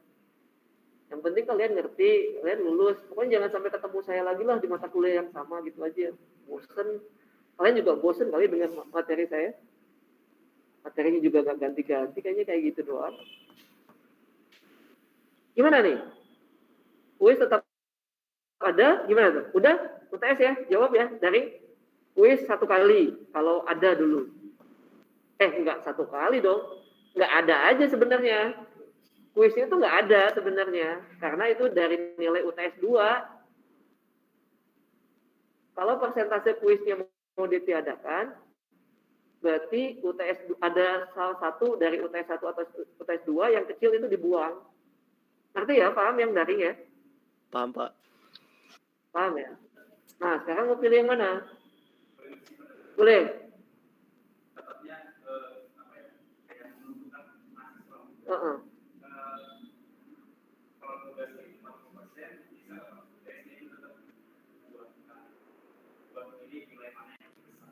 Yang penting kalian ngerti, kalian lulus. Pokoknya jangan sampai ketemu saya lagi lah di mata kuliah yang sama gitu aja. Bosen. Kalian juga bosen kali dengan materi saya. Materinya juga gak ganti-ganti, kayaknya kayak gitu doang. Gimana nih? Kuis tetap ada? Gimana tuh? Udah? UTS ya? Jawab ya? Dari kuis 1 kali, kalau ada dulu. Enggak 1 kali dong. Enggak ada aja sebenarnya. Kuisnya itu nggak ada sebenarnya, karena itu dari nilai UTS 2. Kalau persentase kuisnya mau ditiadakan, berarti UTS ada salah satu dari UTS 1 atau UTS 2 yang kecil itu dibuang. Ngerti ya? Paham yang daring ya? Paham, Pak. Paham ya? Nah, sekarang mau pilih yang mana? Boleh?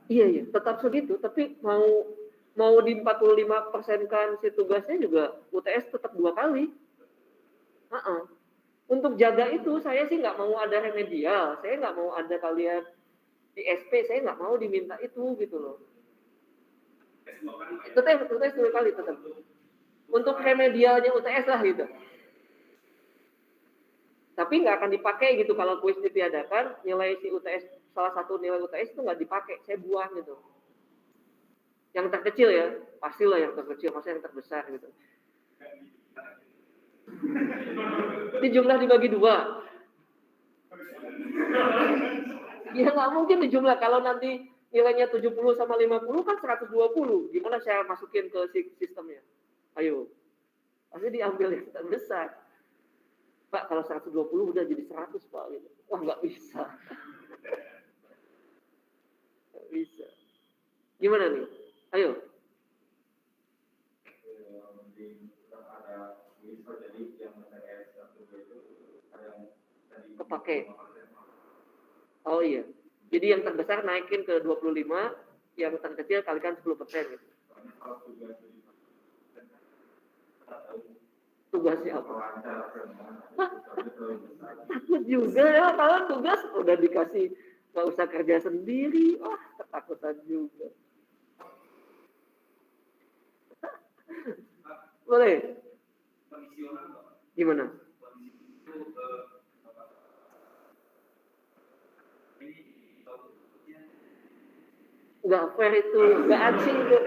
Iya, tetap segitu, tapi mau di 45% kan si tugasnya juga UTS tetap 2 kali. Heeh. Untuk jaga itu saya sih nggak mau ada remedial, saya nggak mau ada kalian di SP, saya nggak mau diminta itu gitu loh. UTS 2 kali tetap. Untuk remedialnya UTS lah gitu. Tapi nggak akan dipakai gitu kalau kuis ditiadakan, nilai si UTS, salah satu nilai UTS itu nggak dipakai, saya buang gitu. Yang terkecil ya, pastilah yang terkecil, masa yang terbesar gitu. Ini jumlah dibagi 2. Ya nggak mungkin di jumlah, kalau nanti nilainya 70 sama 50 kan 120. Gimana saya masukin ke sistemnya? Ayo. Pasti diambil yang terbesar. Pak, kalau 120 udah jadi 100, Pak. Gitu. Wah, nggak bisa. Nggak bisa. Gimana nih? Ayo. Kepake. Oh iya. Jadi yang terbesar naikin ke 25, yang terkecil kalikan 10% gitu. Tugasnya apa? Takut juga ya, kalau tugas udah dikasih nggak usah kerja sendiri, wah ketakutan juga. Boleh? Gimana? Nggak fair itu, nggak aci itu.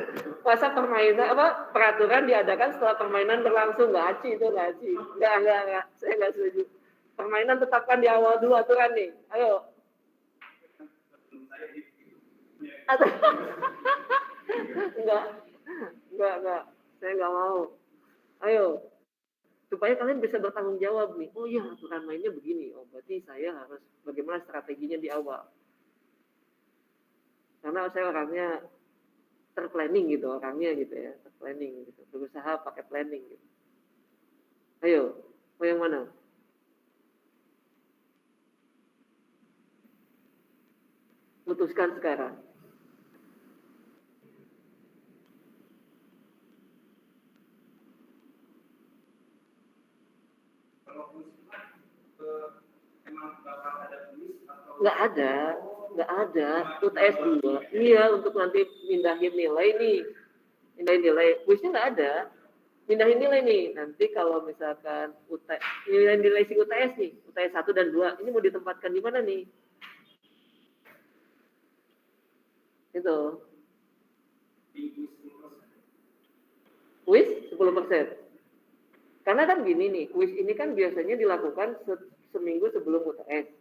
Masa permainan peraturan diadakan setelah permainan berlangsung, nggak aci itu, nggak aci. Nggak, saya nggak setuju. Permainan tetapkan di awal dulu aturan nih. Ayo. Enggak. Saya nggak mau. Ayo. Supaya kalian bisa bertanggung jawab nih. Oh iya, aturan mainnya begini. Oh berarti saya harus bagaimana strateginya di awal. Karena saya orangnya terplanning gitu, orangnya gitu ya, terplanning gitu. Berusaha pakai planning gitu. Ayo, mau yang mana? Putuskan sekarang. Nggak ada. UTS 2. Iya, untuk nanti mindahin nilai nih. Mindahin nilai. Kuisnya nggak ada. Mindahin nilai nih. Nanti kalau misalkan nilai si UTS nih, UTS 1 dan 2, ini mau ditempatkan di mana nih? Itu. Kuis 10%. Karena kan gini nih, kuis ini kan biasanya dilakukan seminggu sebelum UTS.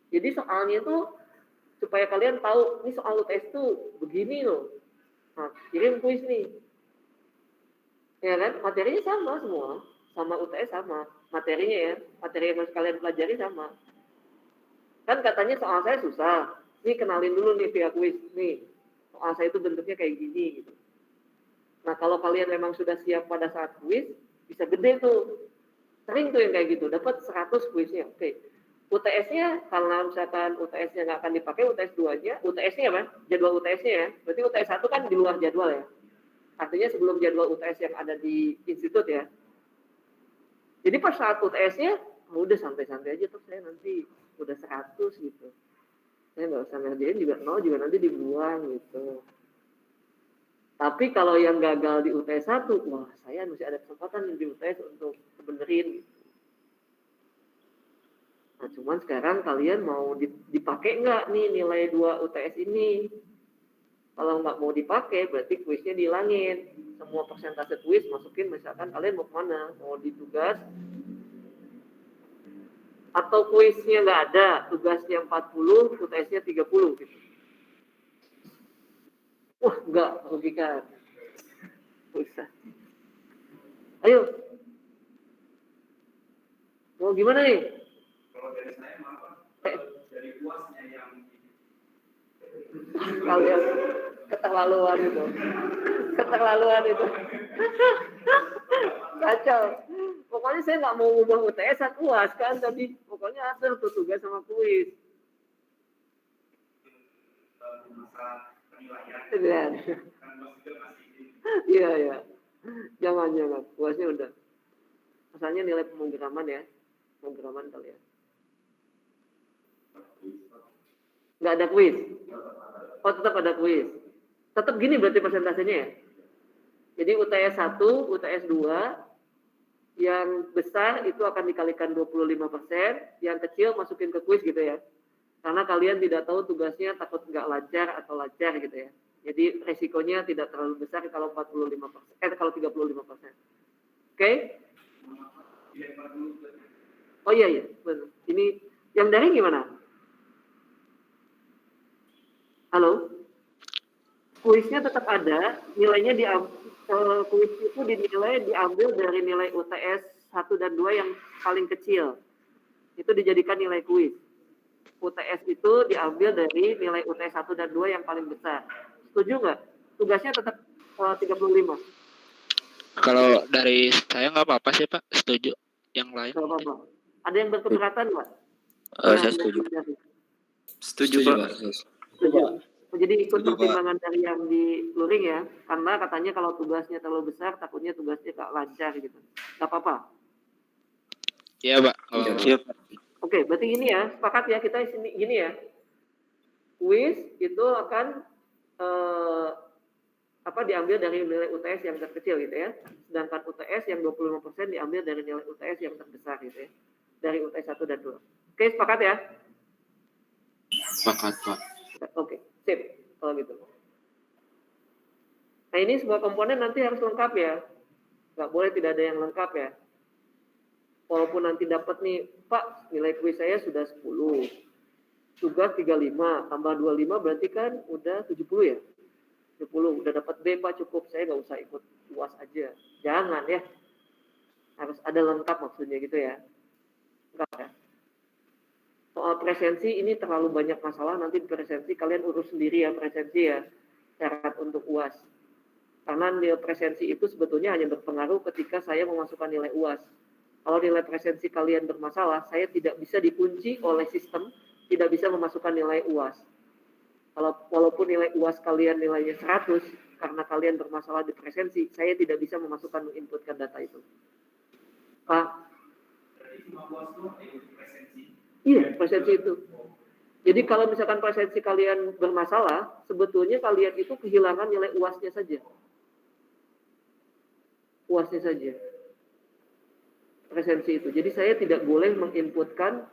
Jadi soalnya tuh supaya kalian tahu ini soal UTS tuh begini loh. Nah, kirim kuis nih. Ya kan, materinya sama semua, sama UTS sama. Materinya ya, materi yang harus kalian pelajari sama. Kan katanya soal saya susah. Nih kenalin dulu nih via kuis. Nih, soal saya itu bentuknya kayak gini gitu. Nah, kalau kalian memang sudah siap pada saat kuis, bisa gede tuh. Sering tuh yang kayak gitu, dapat 100 kuisnya. Oke. UTS-nya, kalau misalkan UTS-nya nggak akan dipakai, UTS 2-nya, UTS-nya apa? Jadwal UTS-nya ya. Berarti UTS 1 kan di luar jadwal ya. Artinya sebelum jadwal UTS yang ada di institut ya. Jadi pas saat UTS-nya, udah santai-santai aja tuh saya nanti udah 100 gitu. Saya nggak usah ngerjain juga, juga nanti dibuang gitu. Tapi kalau yang gagal di UTS 1, wah saya masih ada kesempatan di UTS untuk benerin gitu. Nah cuman sekarang kalian mau dipakai nggak nih nilai 2 UTS ini? Kalau nggak mau dipakai berarti kuisnya dihilangin. Semua persentase kuis masukin misalkan kalian mau kemana? Mau di tugas? Atau kuisnya nggak ada, tugasnya 40, UTS-nya 30 gitu. Wah nggak, merugikan. Usah. Ayo. Mau gimana nih? Kalau dari saya maaf, dari UASnya yang kalian keterlaluan itu. Kacau. Pokoknya saya nggak mau ngubah UTS UAS kan tadi. Pokoknya ada tuh tugas sama kuis. penilaian. Iya. Kan UAS juga masih Iya. Jangan. UASnya udah. Asalnya nilai pemrograman ya. Pemrograman kali ya. Nggak ada kuis. Oh, tetap ada kuis. Tetap gini berarti persentasenya ya. Jadi UTS 1, UTS 2, yang besar itu akan dikalikan 25%, yang kecil masukin ke kuis gitu ya. Karena kalian tidak tahu tugasnya, takut nggak lancar atau lancar gitu ya. Jadi resikonya tidak terlalu besar kalau 45%, kalau 35%. Oke? Oh iya, benar. Ini yang daring gimana? Halo? Kuisnya tetap ada, nilainya kuis itu dinilai diambil dari nilai UTS 1 dan 2 yang paling kecil. Itu dijadikan nilai kuis. UTS itu diambil dari nilai UTS 1 dan 2 yang paling besar. Setuju nggak? Tugasnya tetap 35. Kalau dari saya nggak apa-apa sih Pak, setuju. Yang lain? Nggak apa-apa. Ada yang berkeberatan nggak? Saya setuju. Setuju, Pak. Setuju. Jadi ikut Setuju, Pak. pertimbangan dari yang di luring ya, karena katanya kalau tugasnya terlalu besar, takutnya tugasnya nggak lancar gitu. Nggak apa-apa. Iya Pak. Siap. Oke, berarti ini ya, sepakat ya kita gini ya. Kuis itu akan diambil dari nilai UTS yang terkecil gitu ya. Sedangkan UTS yang 25% diambil dari nilai UTS yang terbesar gitu ya. Dari UTS 1 dan 2. Oke, sepakat ya? Sepakat, Pak. Oke, sip kalau gitu. Nah, ini semua komponen nanti harus lengkap ya. Nggak boleh tidak ada yang lengkap ya. Walaupun nanti dapat nih, Pak, nilai kuis saya sudah 10. Tugas 35, tambah 25 berarti kan udah 70 ya? 70, udah dapat B, Pak, cukup. Saya nggak usah ikut UAS aja. Jangan ya. Harus ada lengkap maksudnya gitu ya. Lengkap ya. Soal presensi ini terlalu banyak masalah. Nanti presensi kalian urus sendiri ya, presensi ya. Syarat untuk UAS. Karena nilai presensi itu sebetulnya hanya berpengaruh ketika saya memasukkan nilai UAS. Kalau nilai presensi kalian bermasalah, saya tidak bisa dikunci oleh sistem, tidak bisa memasukkan nilai UAS. Walaupun nilai UAS kalian nilainya 100, karena kalian bermasalah di presensi, saya tidak bisa memasukkan, menginputkan data itu. Pak? Iya, presensi itu. Jadi kalau misalkan presensi kalian bermasalah, sebetulnya kalian itu kehilangan nilai UAS-nya saja. UAS-nya saja. Presensi itu. Jadi saya tidak boleh menginputkan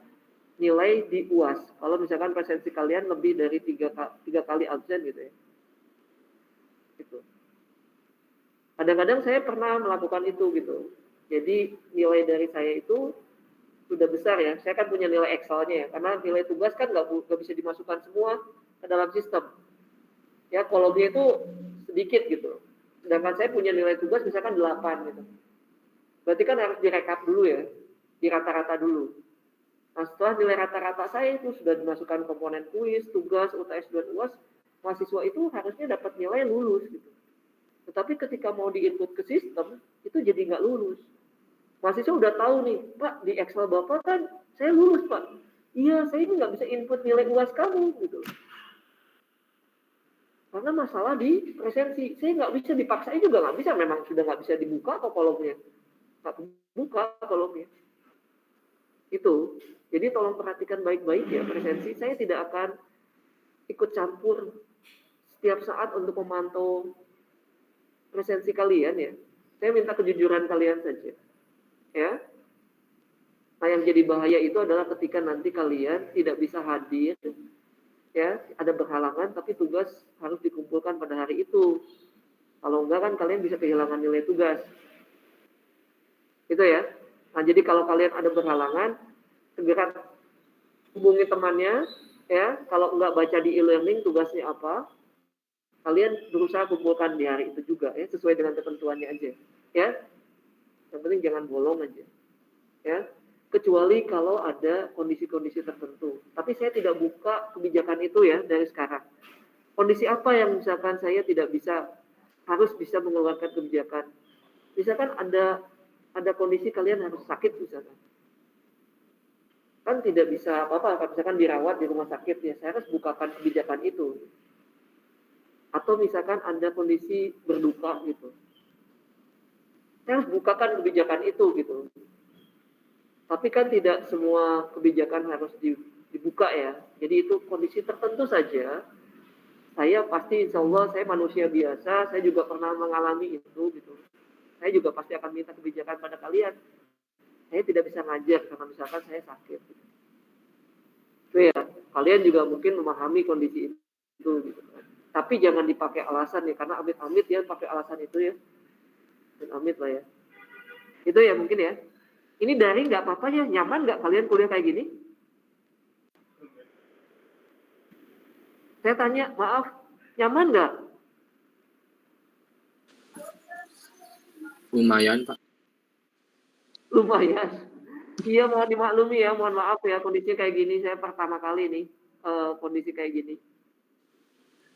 nilai di UAS. Kalau misalkan presensi kalian lebih dari 3 kali absen gitu ya. Gitu. Kadang-kadang saya pernah melakukan itu gitu. Jadi nilai dari saya itu sudah besar ya. Saya kan punya nilai Excel-nya ya. Karena nilai tugas kan nggak bisa dimasukkan semua ke dalam sistem. Ya, kolomnya itu sedikit gitu. Sedangkan saya punya nilai tugas misalkan 8 gitu. Berarti kan harus direkap dulu ya. Di rata-rata dulu. Nah, setelah nilai rata-rata saya itu sudah dimasukkan komponen kuis, tugas, UTS, dan UAS, mahasiswa itu harusnya dapat nilai lulus gitu. Tetapi ketika mau di-input ke sistem, itu jadi nggak lulus. Mahasiswa udah tahu nih, Pak, di Excel Bapak kan saya lulus, Pak. Iya, saya ini nggak bisa input nilai UAS kamu gitu. Karena masalah di presensi. Saya nggak bisa dipaksain juga nggak bisa, memang sudah nggak bisa dibuka kok kolomnya. Nggak buka kolomnya. Itu. Jadi tolong perhatikan baik-baik ya presensi. Saya tidak akan ikut campur setiap saat untuk memantau presensi kalian ya. Saya minta kejujuran kalian saja. Ya. Nah, yang jadi bahaya itu adalah ketika nanti kalian tidak bisa hadir, ya, ada berhalangan, tapi tugas harus dikumpulkan pada hari itu. Kalau enggak kan kalian bisa kehilangan nilai tugas. Itu ya. Nah, jadi kalau kalian ada berhalangan, segera hubungi temannya, ya. Kalau enggak baca di e-learning tugasnya apa, kalian berusaha kumpulkan di hari itu juga, ya, sesuai dengan ketentuannya aja, ya. Yang penting jangan bolong aja, ya. Kecuali kalau ada kondisi-kondisi tertentu. Tapi saya tidak buka kebijakan itu ya dari sekarang. Kondisi apa yang misalkan saya tidak bisa, harus bisa mengeluarkan kebijakan. Misalkan ada kondisi kalian harus sakit misalkan. Kan tidak bisa apa-apa, misalkan dirawat di rumah sakit ya, saya harus bukakan kebijakan itu. Atau misalkan Anda kondisi berduka gitu. Saya harus bukakan kebijakan itu gitu. Tapi kan tidak semua kebijakan harus dibuka ya. Jadi itu kondisi tertentu saja. Saya pasti insya Allah saya manusia biasa, saya juga pernah mengalami itu gitu. Saya juga pasti akan minta kebijakan pada kalian. Saya tidak bisa ngajar karena misalkan saya sakit. Gitu. Itu ya, kalian juga mungkin memahami kondisi itu gitu kan. Tapi jangan dipakai alasan ya, karena amit-amit ya pakai alasan itu ya. Amit lah ya. Itu ya mungkin ya. Ini daring nggak apa-apa ya, nyaman nggak kalian kuliah kayak gini? Saya tanya, maaf, nyaman nggak? Lumayan, Pak. Lumayan. Iya, mohon dimaklumi ya, mohon maaf ya kondisi kayak gini. Saya pertama kali nih kondisi kayak gini.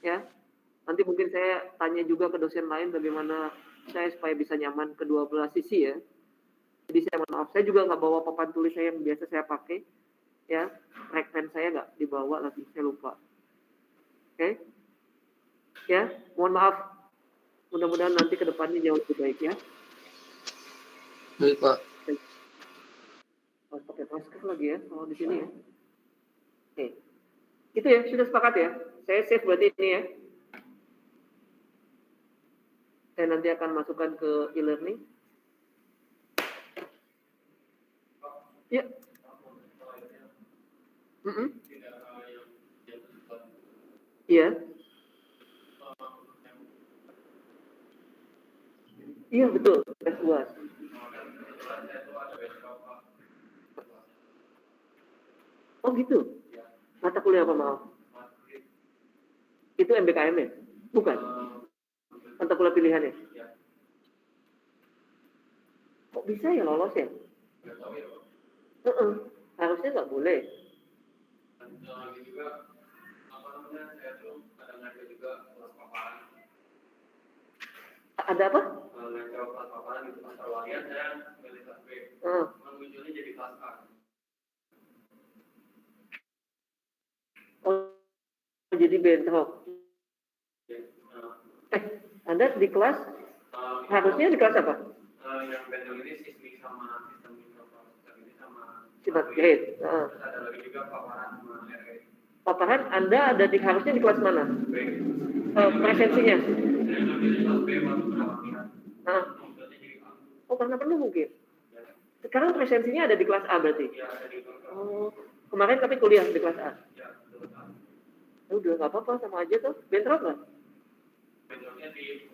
Ya, nanti mungkin saya tanya juga ke dosen lain bagaimana saya supaya bisa nyaman kedua belah sisi ya. Jadi saya mohon maaf, saya juga nggak bawa papan tulis saya yang biasa saya pakai. Ya, track pen saya nggak dibawa lagi, saya lupa. Oke? Ya, mohon maaf. Mudah-mudahan nanti ke depannya jauh lebih baik ya. Baik, Pak. Harus pakai masker lagi ya, kalau di sini ya. Oke. Itu ya, sudah sepakat ya. Saya save berarti ini ya. Saya nanti akan masukkan ke e-learning. Ya. Iya. Iya betul, tes UAS. Oh gitu. Mata kuliah apa maaf? Itu MBKM ya? Bukan. Mata kuliah pilihannya. Kok bisa ya lolos ya? Harusnya nggak boleh. Ada apa? Oh, jadi bentrok. Anda di kelas? Harusnya di kelas apa? Yang bentrok ini sismik sama sistem mikrokonsisten ini sama Sifat grade. terus ada lagi juga paparan sama RE. Paparan Anda ada di harusnya di kelas mana? Presensinya? Oh karena penuh mungkin. Sekarang presensinya ada di kelas A berarti? Oh, kemarin tapi kuliah di kelas A? Udah nggak apa-apa, sama aja tuh. Bentrok nggak? Bentroknya di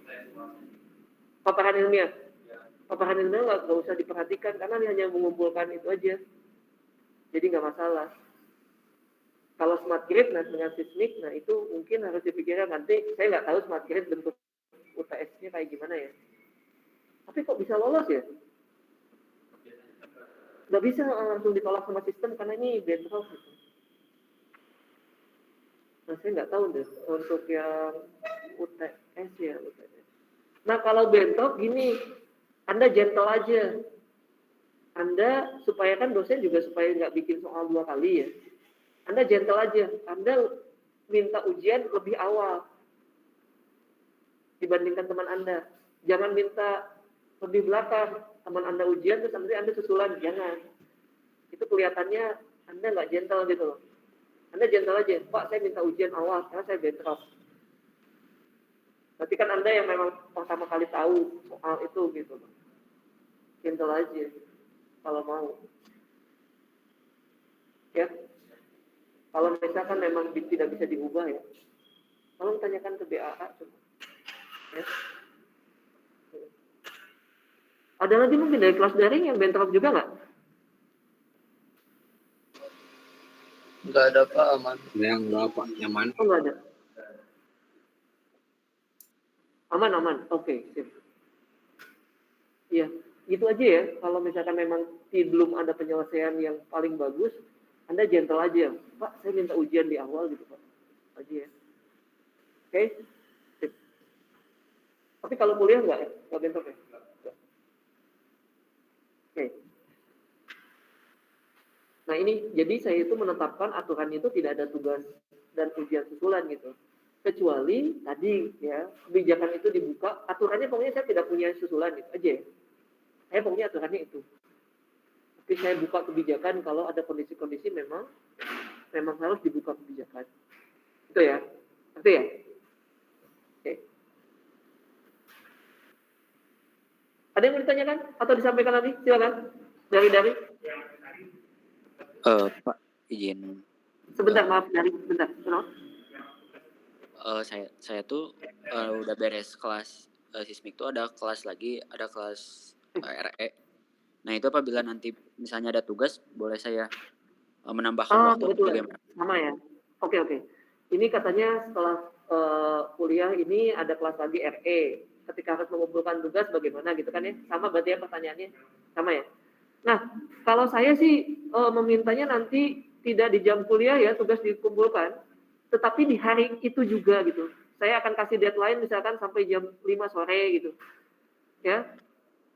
Paparan ilmiah? Paparan ilmiah nggak usah diperhatikan karena dia hanya mengumpulkan itu aja. Jadi nggak masalah. Kalau smart grid nah dengan sismik, nah itu mungkin harus dipikirkan nanti. Saya nggak tahu smart grid bentuk UTS-nya kayak gimana ya. Tapi kok bisa lolos ya? Nggak bisa langsung ditolak sama sistem karena ini bentrok gitu. Nah saya nggak tahu deh untuk yang UTS ya UTS. Nah kalau bentrok gini, Anda gentle aja. Anda supaya kan dosen juga supaya nggak bikin soal 2 kali ya. Anda gentle aja. Anda minta ujian lebih awal dibandingkan teman Anda. Jangan minta lebih belakang. Teman Anda ujian terus nanti Anda susulan. Jangan. Itu kelihatannya Anda nggak gentle gitu loh. Anda gentle aja. Pak, saya minta ujian awal karena saya bentrok. Berarti kan Anda yang memang pertama kali tahu soal itu gitu loh. Gentle aja. Kalau mau. Ya. Kalau misalkan memang tidak bisa diubah ya, tolong tanyakan ke BAA coba. Ya. Ada lagi mungkin dari kelas daring yang bentrok juga nggak? Nggak ada, Pak. Aman. Yang berapa? Nyaman? Oh nggak ada. Aman. Oke, sip. Iya, gitu aja ya. Kalau misalkan memang belum ada penyelesaian yang paling bagus, Anda gentle aja. Pak, saya minta ujian di awal gitu Pak. Aja ya. Oke? Sip. Tapi kalau kuliah nggak ya? Nggak bentrok ya? Oke. Nah ini, jadi saya itu menetapkan aturan itu tidak ada tugas dan ujian susulan gitu. Kecuali tadi ya, kebijakan itu dibuka, aturannya pokoknya saya tidak punya susulan itu aja. Saya pokoknya aturannya itu. Tapi saya buka kebijakan kalau ada kondisi-kondisi memang harus dibuka kebijakan. Itu ya. Itu ya. Oke. Ada yang mau ditanyakan atau disampaikan lagi? Silakan. Dari. Pak, izin. Sebentar, maaf, sebentar. Kenapa? Saya tuh udah beres kelas sismik tuh ada kelas lagi, ada kelas RE. Nah itu apabila nanti misalnya ada tugas, boleh saya menambahkan waktu atau Kebetulan. bagaimana? Sama ya. Oke. Ini katanya setelah kuliah ini ada kelas lagi RE. Ketika harus mengumpulkan tugas bagaimana gitu kan ya? Sama berarti ya pertanyaannya? Sama ya? Nah, kalau saya sih memintanya nanti tidak di jam kuliah ya tugas dikumpulkan, tetapi di hari itu juga gitu. Saya akan kasih deadline misalkan sampai jam 5 sore gitu. Ya.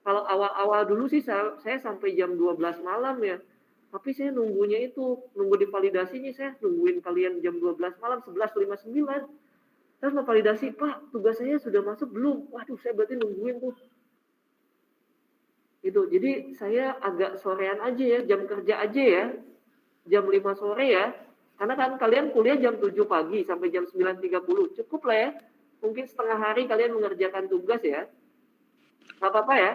Kalau awal-awal dulu sih saya sampai jam 12 malam ya. Tapi saya nunggu divalidasinya, saya nungguin kalian jam 12 malam, 11.59. Terus mau validasi, Pak, tugas saya sudah masuk belum? Waduh, saya berarti nungguin tuh. Gitu. Jadi saya agak sorean aja ya, jam kerja aja ya. Jam 5 sore ya. Karena kan kalian kuliah jam 7 pagi sampai jam 9.30. Cukup lah ya. Mungkin setengah hari kalian mengerjakan tugas ya. Nggak apa-apa ya.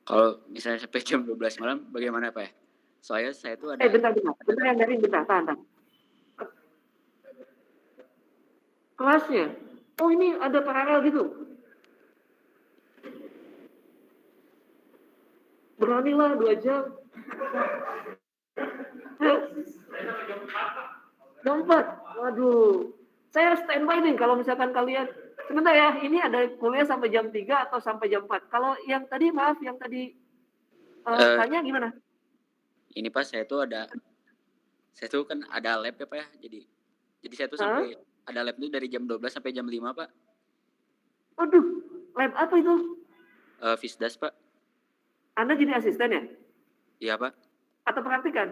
Kalau misalnya sampai jam 12 malam, bagaimana Pak ya? Soalnya saya tuh ada... Bentar yang dari, tahan. Kelasnya? Oh ini ada paralel gitu? Beranilah 2 jam. Jam 4? Waduh. Saya standby nih kalau misalkan kalian... Sebentar ya, ini ada kuliah sampai jam 3 atau sampai jam 4. Kalau yang tadi, maaf, yang tadi tanya gimana? Ini Pak, saya tuh kan ada lab ya Pak ya. Jadi saya tuh sampai ada lab tuh dari jam 12 sampai jam 5 Pak. Waduh, lab apa itu? Fisdas Pak. Anda jadi asisten ya? Iya Pak. Atau praktikan?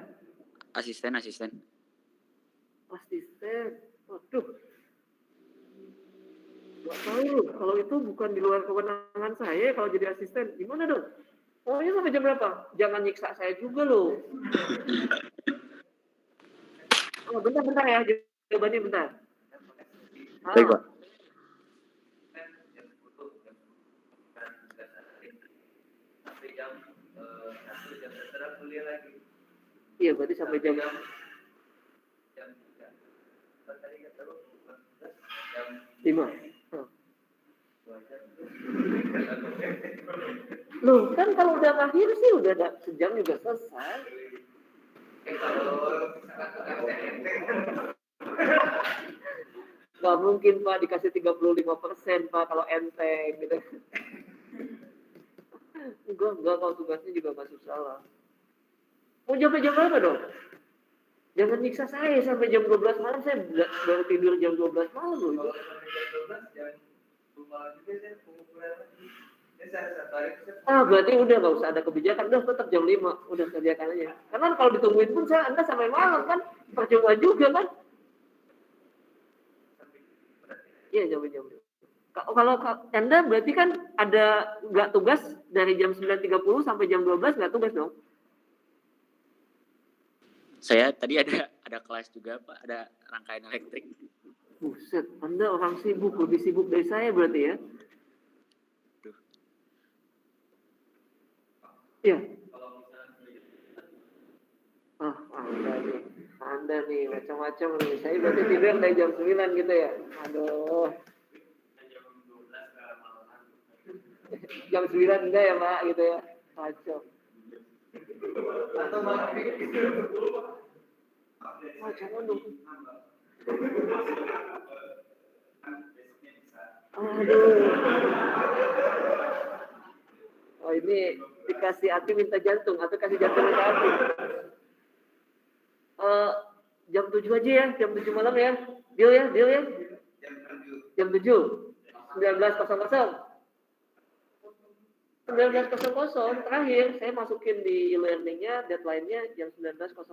Asisten. Asisten. Waduh. Gak tahu, kalau itu bukan di luar kewenangan saya kalau jadi asisten. Gimana dong? Pokoknya sampai jam berapa? Jangan nyiksa saya juga loh. Oh, bentar ya, jawabannya bentar. Baik Pak. Iya, berarti sampai jam 5. Loh, kan kalau udah akhir sih udah sejam juga selesai. Gak mungkin Pak dikasih 35% Pak kalau enteng gitu. Enggak kalau tugasnya juga gak susah lah. Mau jam berapa dong? Jangan nyiksa saya sampai jam 12 malam, saya baru tidur jam 12 malam loh itu. Berarti udah gak usah ada kebijakan, udah tetap jam 5, udah kerjakan aja. Karena kalau ditungguin pun Anda sampai malam kan, percuma juga kan. Iya, jam. Kalau Anda berarti kan ada nggak tugas dari jam 9.30 sampai jam 12 nggak tugas dong? Saya tadi ada kelas juga Pak, ada rangkaian elektrik. Buset, Anda orang sibuk, lebih sibuk dari saya berarti ya? Iya. Anda nih macam-macam nih. Saya berarti tidur dari jam 9 gitu ya? Aduh. Jam 9 enggak ya Pak gitu ya? Kacau. Jangan dong. Aduh. Ini dikasih hati minta jantung atau kasih jantung minta hati. Jam 7 aja ya, jam 7 malam ya. Deal ya. Jam 7. 19.00. 19.00 terakhir saya masukin di e-learningnya, deadline-nya jam 19.00.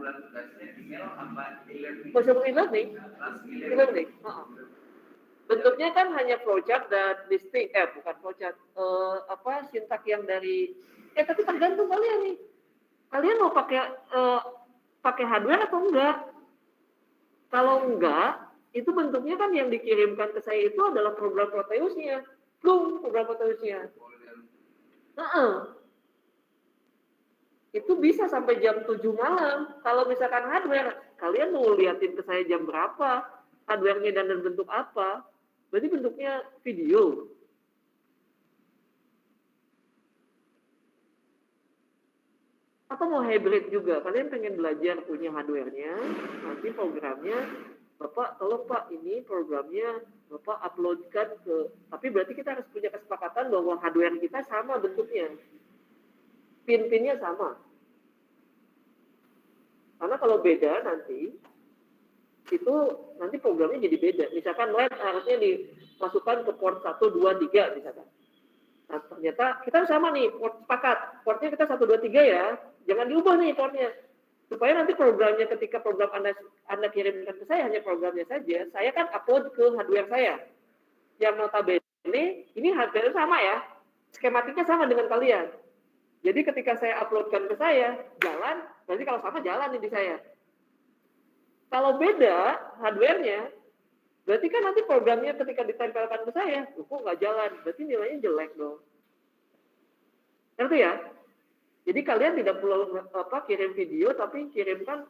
pengumpulan tugasnya email apa e-learning? Masuk e-learning. Kelas E-learning. Bentuknya kan hanya flowchart dan listing, bukan flowchart, sintak yang dari, tapi tergantung kalian nih. Kalian mau pakai hardware atau enggak? Kalau enggak, itu bentuknya kan yang dikirimkan ke saya itu adalah program Proteusnya, program Proteusnya. Itu bisa sampai jam 7 malam. Kalau misalkan hardware, kalian mau liatin ke saya jam berapa? Hardware-nya dan bentuk apa? Berarti bentuknya video. Atau mau hybrid juga, kalian pengen belajar punya hardware-nya, nanti programnya, Bapak tolong Pak, ini programnya Bapak uploadkan ke, tapi berarti kita harus punya kesepakatan bahwa hardware kita sama bentuknya. Pin-pinnya sama. Karena kalau beda nanti, itu nanti programnya jadi beda. Misalkan LED harusnya dimasukkan ke port 1, 2, 3 misalkan. Nah ternyata kita sama nih, port sepakat. Portnya kita 1, 2, 3 ya. Jangan diubah nih portnya. Supaya nanti programnya ketika program Anda kirimkan ke saya hanya programnya saja, saya kan upload ke hardware saya. Yang notabene, ini hardware sama ya. Skematiknya sama dengan kalian. Jadi ketika saya uploadkan ke saya, jalan, berarti kalau sama jalan nih di saya. Kalau beda hardware-nya, berarti kan nanti programnya ketika ditempelkan ke saya, kok nggak jalan, berarti nilainya jelek dong. Ngerti ya? Jadi kalian tidak perlu kirim video, tapi kirimkan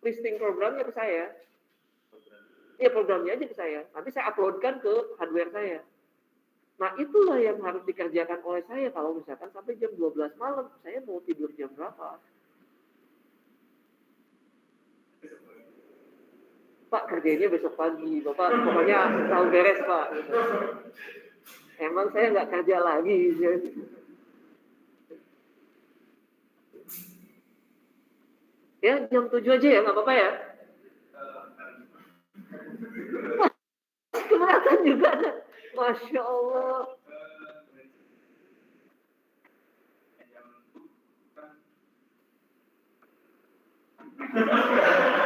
listing programnya ke saya. Iya programnya aja ke saya. Nanti saya uploadkan ke hardware saya. Nah itulah yang harus dikerjakan oleh saya kalau misalkan sampai jam 12 malam, saya mau tidur jam berapa? Pak kerjanya besok pagi, Bapak pokoknya tahu beres Pak. Gitu. Emang saya nggak kerja lagi. Ya jam 7 aja ya, nggak apa-apa ya. Keberatan juga, Masya Allah.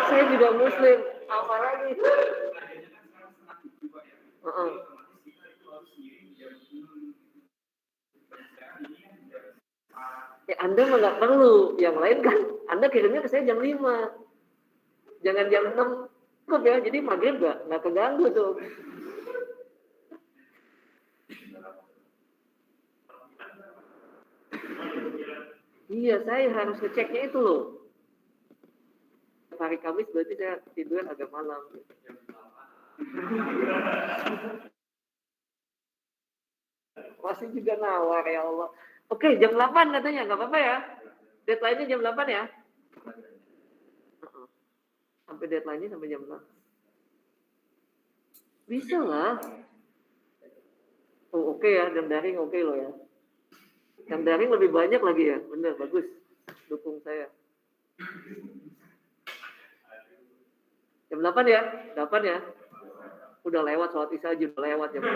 Saya juga Muslim, apalagi. Ya, Anda nggak perlu, yang lain kan, Anda kirimnya ke saya jam 5, jangan jam 6, cukup ya, jadi maghrib nggak keganggu tuh. Iya, saya harus ngeceknya itu loh. Hari Kamis berarti saya tidur agak malam. Masih juga nawar ya Allah. Oke, jam 8 katanya, nggak apa-apa ya? Deadline-nya jam 8 ya? Sampai deadline-nya sampai jam 6. Bisa lah. Oh, oke ya, jam daring oke loh ya. Jam daring lebih banyak lagi ya, bener, bagus. Dukung saya. Jam 8 ya? 8 ya? Udah lewat, sholat isya aja udah lewat jam 8.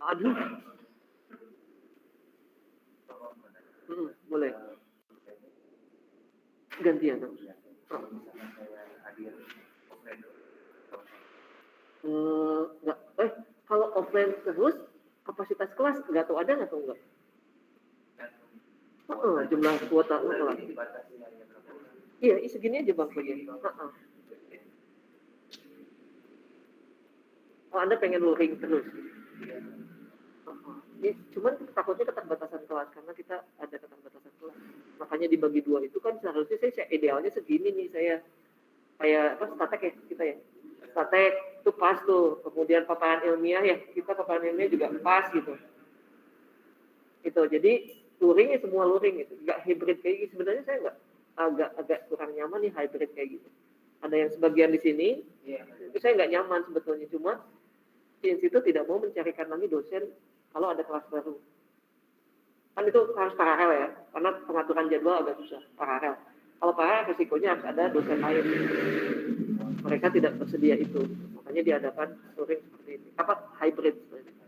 Aduh. Boleh. Gantian. Kalau offline terus, kapasitas kelas nggak tahu ada atau enggak? Jumlah kuota kelas. Iya, segini aja bang begini. Oh, Anda pengen luring terus? Cuman takutnya keterbatasan kelas karena kita ada keterbatasan kelas. Makanya dibagi 2 itu kan seharusnya saya idealnya segini nih saya kayak statek ya kita ya. Statek itu pas tuh. Kemudian paparan ilmiah ya kita paparan ilmiah juga pas gitu. Itu jadi luringnya semua luring gitu. Enggak hybrid kayak gitu. Sebenarnya saya enggak agak kurang nyaman nih hybrid kayak gitu. Ada yang sebagian di sini, itu saya nggak nyaman sebetulnya. Cuma di institut tidak mau mencarikan lagi dosen kalau ada kelas baru. Kan itu harus paralel ya, karena pengaturan jadwal agak susah, paralel. Kalau paralel resikonya harus ada dosen lain. Mereka tidak bersedia itu, makanya diadakan luring seperti ini. Hybrid seperti ini.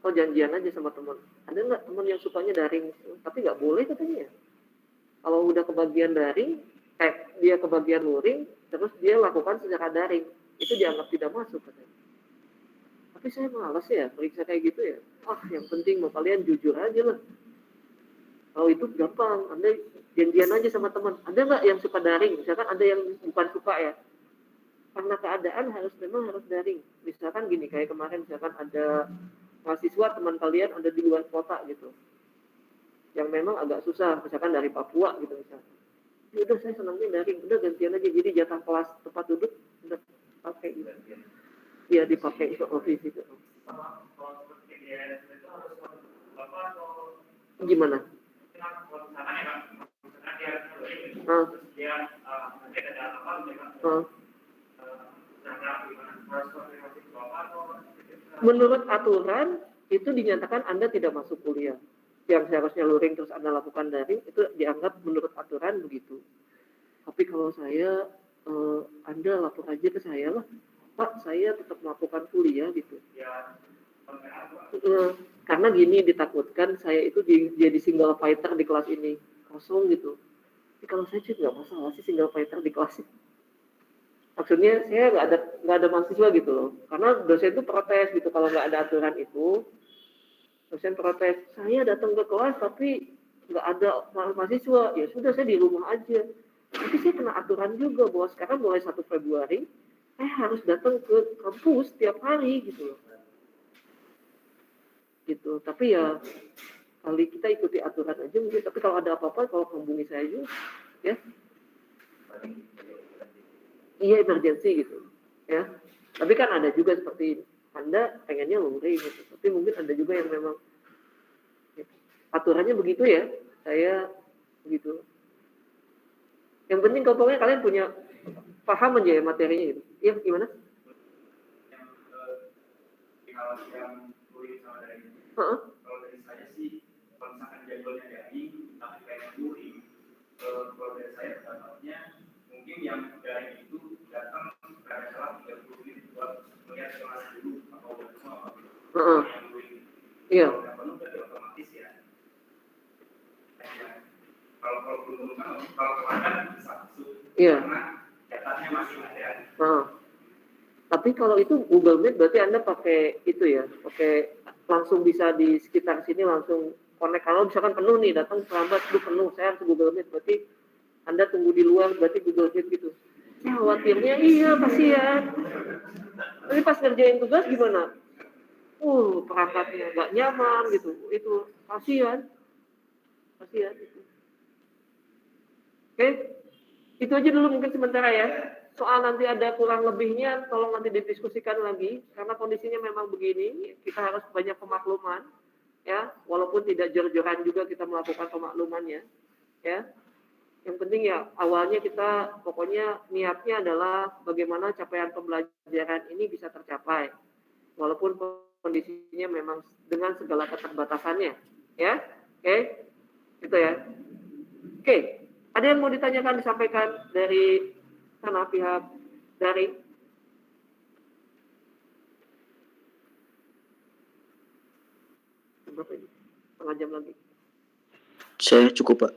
Oh janjian aja sama teman. Ada nggak teman yang sukanya daring? Tapi nggak boleh katanya. Kalau udah kebagian daring, dia kebagian luring, terus dia lakukan secara daring, itu dianggap tidak masuk katanya. Tapi saya malas ya periksa kayak gitu ya. Yang penting mau kalian jujur aja lah. Kalau itu gampang, Anda janjian aja sama teman. Ada nggak yang suka daring? Misalkan ada yang bukan suka ya. Karena keadaan memang harus daring. Misalkan gini, kayak kemarin misalkan ada mahasiswa teman kalian ada di luar kota gitu. Yang memang agak susah, misalkan dari Papua gitu misalkan. Ya udah saya senangnya daring, udah gantian aja. Jadi jatah kelas tempat duduk udah pakai gitu. Iya dipakai office gitu. Gimana? Menurut aturan itu dinyatakan Anda tidak masuk kuliah. Yang seharusnya luring terus Anda lakukan daring itu dianggap menurut aturan begitu. Tapi kalau saya Anda lapor aja ke saya lah, Pak, saya tetap melakukan kuliah gitu. Karena gini, ditakutkan saya itu jadi single fighter di kelas ini, kosong gitu. Tapi kalau saya sih nggak masalah sih single fighter di kelas ini. Maksudnya saya nggak ada mahasiswa gitu loh, karena dosen itu protes gitu kalau nggak ada aturan itu. Dosen protes, saya datang ke kelas tapi nggak ada mahasiswa, ya sudah saya di rumah aja. Tapi saya kena aturan juga bahwa sekarang mulai 1 Februari saya harus datang ke kampus tiap hari gitu loh. Gitu. Tapi ya kali kita ikuti aturan aja mungkin. Tapi kalau ada apa-apa kalau hubungi saya juga, ya. Iya emergency gitu, ya. Tapi kan ada juga seperti Anda pengennya luring gitu. Tapi mungkin ada juga yang memang ya, aturannya begitu ya. Saya begitu. Yang penting pokoknya kalian punya paham aja ya materinya gitu. Iya gimana? Kalau dari saya sih, kalau misalkan jadwalnya daring, tapi pengen luring, kalau dari saya pendapatnya mungkin yang daring itu datang pada salah 30 menit buat melihat kelas dulu atau semua yang luring. Iya. Kalau nggak penuh berarti otomatis ya. Kalau belum penuh, kalau kemarin bisa masuk. Iya. Karena datanya masih ada. Tapi kalau itu Google Meet berarti Anda pakai itu ya, pakai langsung bisa di sekitar sini langsung connect. Kalau misalkan penuh nih, datang terlambat, penuh, saya harus Google Meet, berarti Anda tunggu di luar, berarti Google Meet gitu. Ya khawatirnya iya kasihan. Tapi pas ngerjain tugas gimana? Perangkatnya nggak nyaman gitu, itu kasihan. Gitu. Oke, itu aja dulu mungkin sementara ya. Soal nanti ada kurang lebihnya, tolong nanti didiskusikan lagi, karena kondisinya memang begini, kita harus banyak pemakluman, ya, walaupun tidak jor-joran juga kita melakukan pemaklumannya, ya. Yang penting ya awalnya kita pokoknya niatnya adalah bagaimana capaian pembelajaran ini bisa tercapai, walaupun kondisinya memang dengan segala keterbatasannya, ya. Oke, gitu ya. Oke, ada yang mau ditanyakan disampaikan dari sana pihak dari berapa ini? Setengah jam lagi. Saya cukup, Pak.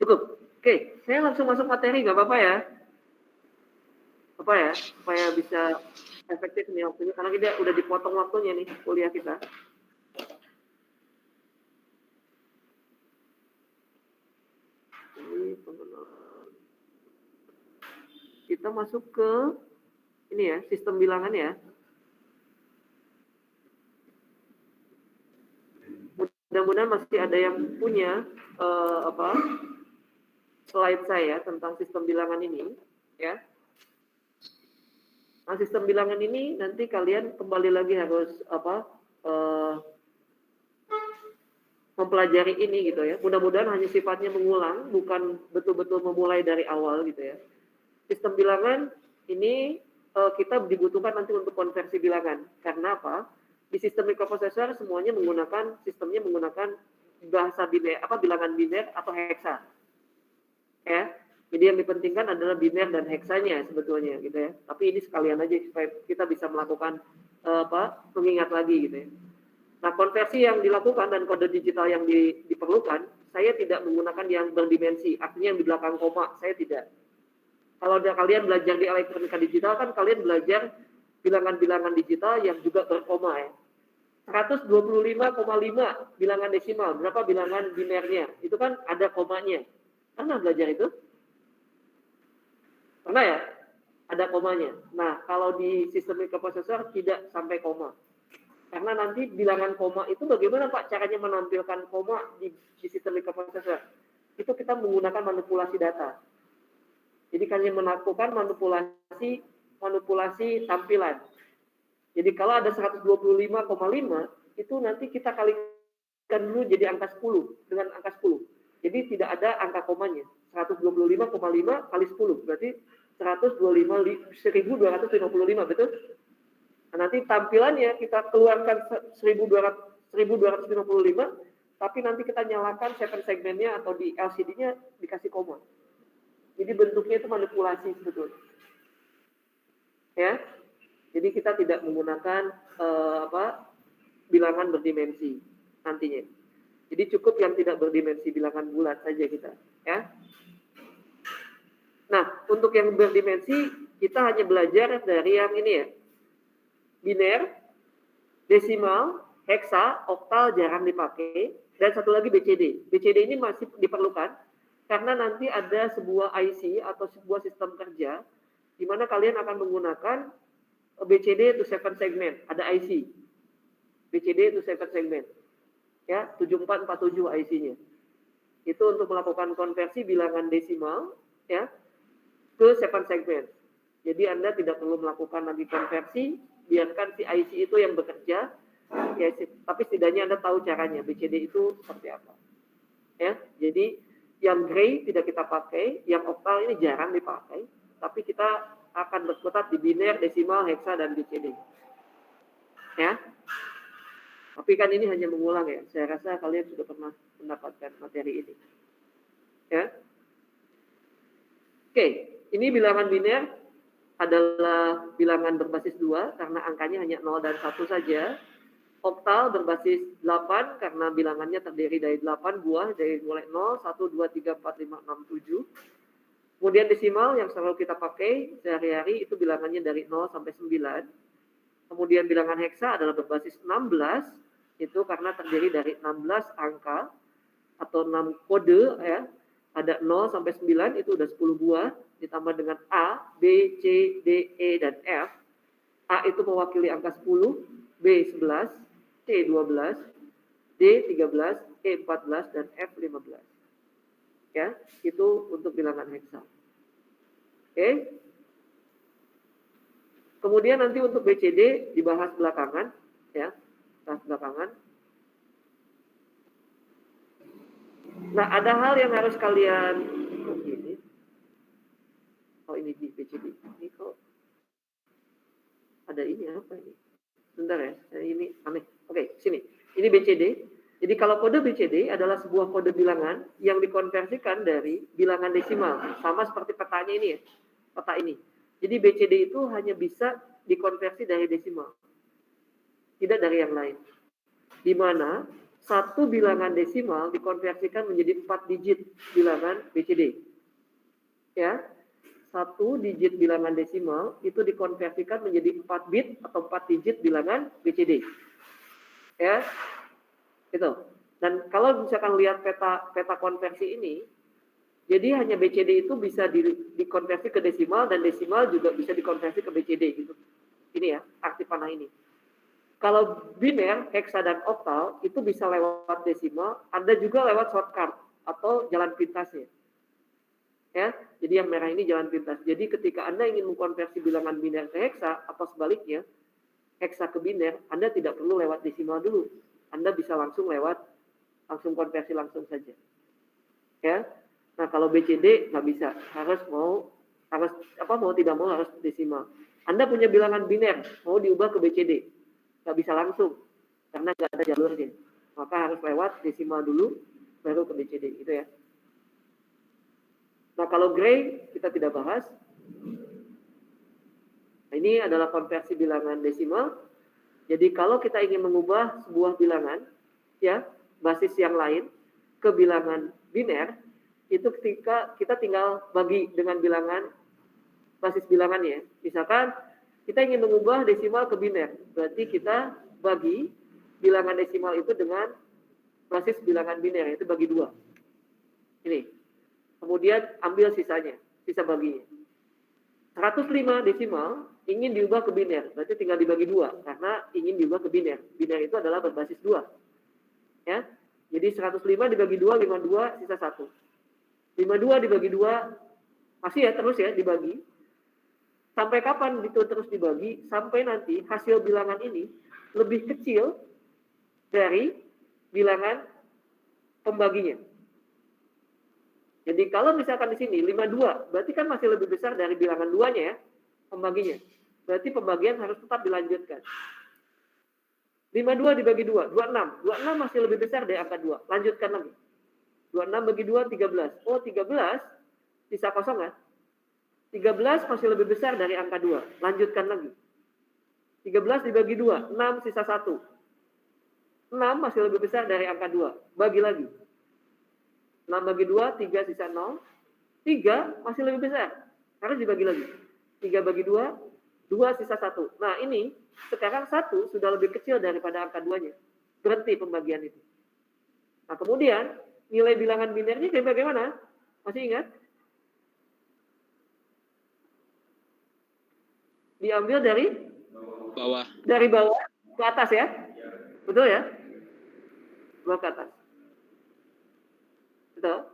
Cukup. Oke, saya langsung masuk materi, nggak apa-apa ya? Apa ya? Supaya bisa efektif nih waktunya, karena kita udah dipotong waktunya nih kuliah kita. Ini kita masuk ke ini ya, sistem bilangan ya. Mudah-mudahan masih ada yang punya slide saya tentang sistem bilangan ini, ya. Nah, sistem bilangan ini nanti kalian kembali lagi harus mempelajari ini gitu ya. Mudah-mudahan hanya sifatnya mengulang, bukan betul-betul memulai dari awal gitu ya. Sistem bilangan ini kita dibutuhkan nanti untuk konversi bilangan. Karena apa? Di sistem mikroprosesor semuanya sistemnya menggunakan bahasa biner, bilangan biner atau heksa. Ya. Jadi yang dipentingkan adalah biner dan heksanya sebetulnya gitu ya. Tapi ini sekalian aja supaya kita bisa melakukan mengingat lagi gitu ya. Nah, konversi yang dilakukan dan kode digital yang diperlukan, saya tidak menggunakan yang berdimensi, artinya yang di belakang koma, saya tidak. Kalau kalian belajar di elektronika digital kan kalian belajar bilangan-bilangan digital yang juga berkoma ya. 125,5 bilangan desimal, berapa bilangan binernya? Itu kan ada komanya. Pernah belajar itu? Pernah ya? Ada komanya. Nah, kalau di sistem microprocessor tidak sampai koma. Karena nanti bilangan koma itu bagaimana Pak caranya menampilkan koma di sistem microprocessor? Itu kita menggunakan manipulasi data. Jadi kalian melakukan manipulasi tampilan. Jadi kalau ada 125,5 itu nanti kita kalikan dulu jadi angka 10 dengan angka 10. Jadi tidak ada angka komanya. 125,5 kali 10 berarti 1255, betul? Nah, nanti tampilannya kita keluarkan 1255, tapi nanti kita nyalakan 7 segmennya atau di LCD-nya dikasih koma. Jadi bentuknya itu manipulasi sebetulnya. Ya. Jadi kita tidak menggunakan bilangan berdimensi nantinya. Jadi cukup yang tidak berdimensi bilangan bulat saja kita, ya. Nah, untuk yang berdimensi kita hanya belajar dari yang ini ya. Biner, desimal, heksa, oktal jarang dipakai, dan satu lagi BCD. BCD ini masih diperlukan karena nanti ada sebuah IC atau sebuah sistem kerja di mana kalian akan menggunakan BCD to 7 segment, ada IC. BCD to 7 segment. Ya, 7447 IC-nya. Itu untuk melakukan konversi bilangan desimal ya ke 7 segment. Jadi Anda tidak perlu melakukan lagi konversi, biarkan si IC itu yang bekerja, ya, tapi setidaknya Anda tahu caranya, BCD itu seperti apa. Ya, jadi yang gray tidak kita pakai, yang oktal ini jarang dipakai, tapi kita akan berkutat di biner, desimal, heksa, dan BCD. Ya, tapi kan ini hanya mengulang ya, saya rasa kalian sudah pernah mendapatkan materi ini. Ya, oke, ini bilangan biner adalah bilangan berbasis 2 karena angkanya hanya 0 dan 1 saja. Oktal berbasis 8 karena bilangannya terdiri dari 8 buah dari mulai 0, 1, 2, 3, 4, 5, 6, 7. Kemudian desimal yang selalu kita pakai sehari-hari itu bilangannya dari 0 sampai 9. Kemudian bilangan heksa adalah berbasis 16, itu karena terdiri dari 16 angka atau 6 kode ya. Ada 0 sampai 9 itu udah 10 buah ditambah dengan A, B, C, D, E, dan F. A itu mewakili angka 10, B 11, C 12, D 13, E 14, dan F 15. Ya, itu untuk bilangan heksa. Oke. Kemudian nanti untuk BCD dibahas belakangan, ya, bahas belakangan. Nah, ada hal yang harus kalian ini. Oh, ini di BCD. Ini kok ada ini apa ini? Sebentar ya, ini aneh. Oke, sini. Ini BCD. Jadi kalau kode BCD adalah sebuah kode bilangan yang dikonversikan dari bilangan desimal, sama seperti petanya ini ya, peta ini. Jadi BCD itu hanya bisa dikonversi dari desimal, tidak dari yang lain. Di mana satu bilangan desimal dikonversikan menjadi 4 digit bilangan BCD. Ya, 1 digit bilangan desimal itu dikonversikan menjadi 4 bit atau 4 digit bilangan BCD. Ya, itu. Dan kalau misalkan lihat peta konversi ini, jadi hanya BCD itu bisa dikonversi ke desimal dan desimal juga bisa dikonversi ke BCD gitu. Ini ya, arti panah ini. Kalau biner, heksa, dan oktal itu bisa lewat desimal, ada juga lewat shortcut atau jalan pintasnya. Ya, jadi yang merah ini jalan pintas. Jadi ketika Anda ingin mengkonversi bilangan biner ke heksa atau sebaliknya, heksa ke biner, Anda tidak perlu lewat desimal dulu. Anda bisa langsung konversi langsung saja. Ya. Nah, kalau BCD nggak bisa, mau tidak mau harus desimal. Anda punya bilangan biner, mau diubah ke BCD, nggak bisa langsung karena nggak ada jalurnya. Maka harus lewat desimal dulu, baru ke BCD, gitu ya. Nah, kalau gray kita tidak bahas. Nah, ini adalah konversi bilangan desimal. Jadi kalau kita ingin mengubah sebuah bilangan, ya, basis yang lain ke bilangan biner, itu ketika kita tinggal bagi dengan bilangan, basis bilangannya. Misalkan kita ingin mengubah desimal ke biner, berarti kita bagi bilangan desimal itu dengan basis bilangan biner, yaitu bagi 2. Ini. Kemudian ambil sisanya, sisa baginya. 105 desimal ingin diubah ke biner, berarti tinggal dibagi 2 karena ingin diubah ke biner. Biner itu adalah berbasis 2. Ya. Jadi 105 dibagi 2, 52, sisa 1. 52 dibagi 2, masih ya terus ya dibagi. Sampai kapan itu terus dibagi? Sampai nanti hasil bilangan ini lebih kecil dari bilangan pembaginya. Jadi kalau misalkan di sini 52, berarti kan masih lebih besar dari bilangan 2-nya ya, pembaginya. Berarti pembagian harus tetap dilanjutkan. 52 dibagi 2, 26. 26 masih lebih besar dari angka 2. Lanjutkan lagi. 26 bagi 2, 13. Oh, 13 sisa kosong kan? 13 masih lebih besar dari angka 2. Lanjutkan lagi. 13 dibagi 2, 6 sisa 1. 6 masih lebih besar dari angka 2. Bagi lagi. 6 bagi 2, 3 sisa 0. 3 masih lebih besar. Harus dibagi lagi. 3 bagi 2, 2 sisa 1. Nah ini, sekarang 1 sudah lebih kecil daripada angka 2-nya. Berhenti pembagian itu. Nah kemudian, nilai bilangan binernya kayak bagaimana? Masih ingat? Diambil dari Bawah. dari bawah ke atas ya. Betul ya? Bawah ke atas. Betul?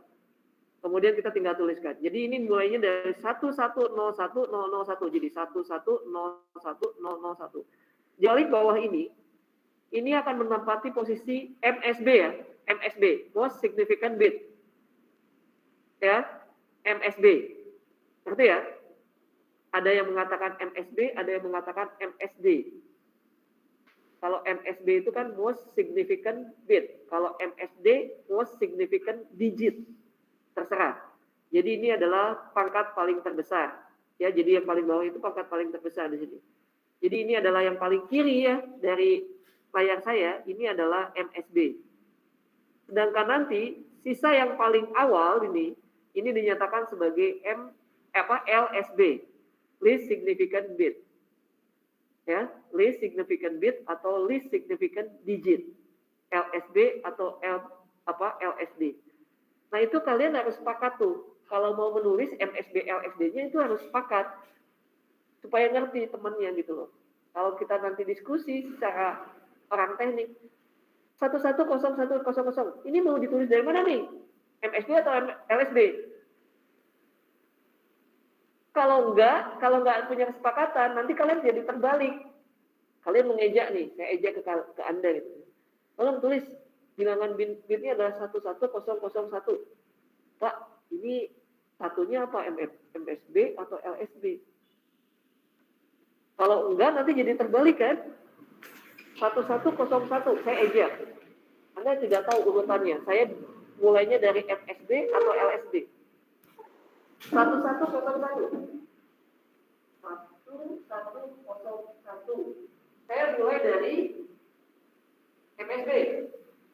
Kemudian kita tinggal tuliskan. Jadi ini mulainya dari 11010001. Jadi 11010001. Jadi bawah ini akan menempati posisi MSB ya. MSB, most significant bit. Ya, MSB. Ngerti ya? Ada yang mengatakan MSB, ada yang mengatakan MSD. Kalau MSB itu kan most significant bit. Kalau MSD, most significant digit. Terserah. Jadi ini adalah pangkat paling terbesar. Ya, jadi yang paling bawah itu pangkat paling terbesar di sini. Jadi ini adalah yang paling kiri ya dari layar saya. Ini adalah MSB. Sedangkan nanti sisa yang paling awal ini dinyatakan sebagai LSB. Least significant bit. Ya, least significant bit atau least significant digit. LSB atau LSD. Nah, itu kalian harus sepakat tuh. Kalau mau menulis MSB LSD-nya itu harus sepakat. Supaya ngerti temannya gitu loh. Kalau kita nanti diskusi secara orang teknik, 110100, ini mau ditulis dari mana nih? MSB atau LSB? Kalau enggak punya kesepakatan, nanti kalian jadi terbalik. Kalian mengejak nih, saya ejak ke Anda gitu. Tolong tulis bilangan bitnya adalah 11001. Pak, ini satunya apa? MSB atau LSB? Kalau enggak nanti jadi terbalik kan? 1101, saya ejak. Anda tidak tahu urutannya. Saya mulainya dari MSB atau LSB. 1101. 1101. Saya mulai dari MSB.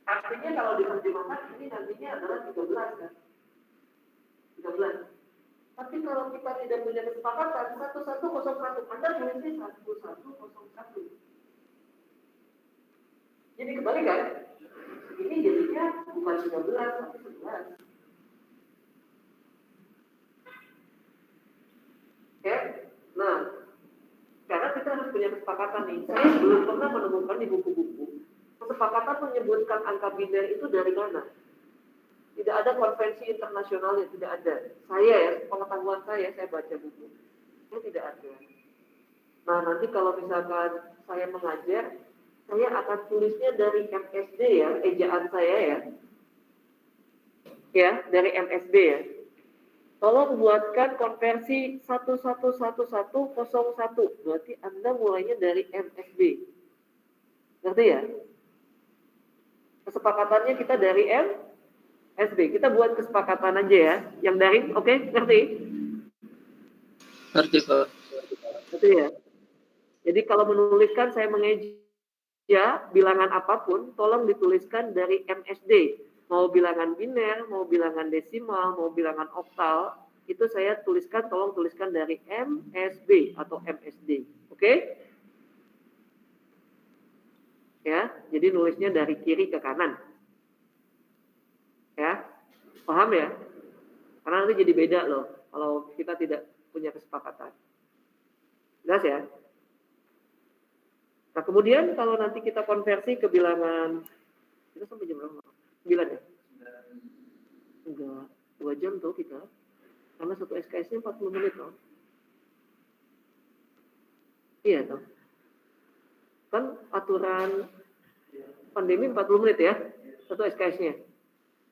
Artinya kalau diterjemahkan ini nantinya adalah 13 kan? 13. Tapi kalau kita tidak punya kesepakatan 1101, Anda tulisnya 1101. Jadi kembali kan? Ini jadinya bukan 13 tapi 11. Oke? Nah, karena kita harus punya kesepakatan nih. Saya belum pernah menemukan di buku-buku kesepakatan menyebutkan angka biner itu dari mana. Tidak ada konvensi internasional yang tidak ada. Saya ya, pengetahuan saya baca buku. Itu tidak ada. Nah, nanti kalau misalkan saya mengajar, saya akan tulisnya dari MSD ya, ejaan saya ya. Ya, dari MSD ya. Tolong buatkan konversi 111101. Berarti Anda mulainya dari MSB. Ngerti ya? Kesepakatannya kita dari MSB. Kita buat kesepakatan aja ya. Yang dari, oke? Ngerti? Ngerti, Pak. Ngerti ya? Jadi kalau menuliskan saya mengejek Ya, bilangan apapun tolong dituliskan dari MSD. Mau bilangan biner, mau bilangan desimal, mau bilangan oktal, itu saya tuliskan, tolong tuliskan dari MSB atau MSD. Oke? Ya, jadi nulisnya dari kiri ke kanan. Ya, paham ya? Karena nanti jadi beda loh kalau kita tidak punya kesepakatan. Jelas ya? Nah, kemudian kalau nanti kita konversi ke bilangan, kita sampai jam berapa? 9 ya? Enggak, 2 jam tuh kita. Karena satu SKS-nya 40 menit toh. Iya toh. Kan aturan pandemi 40 menit ya, satu SKS-nya.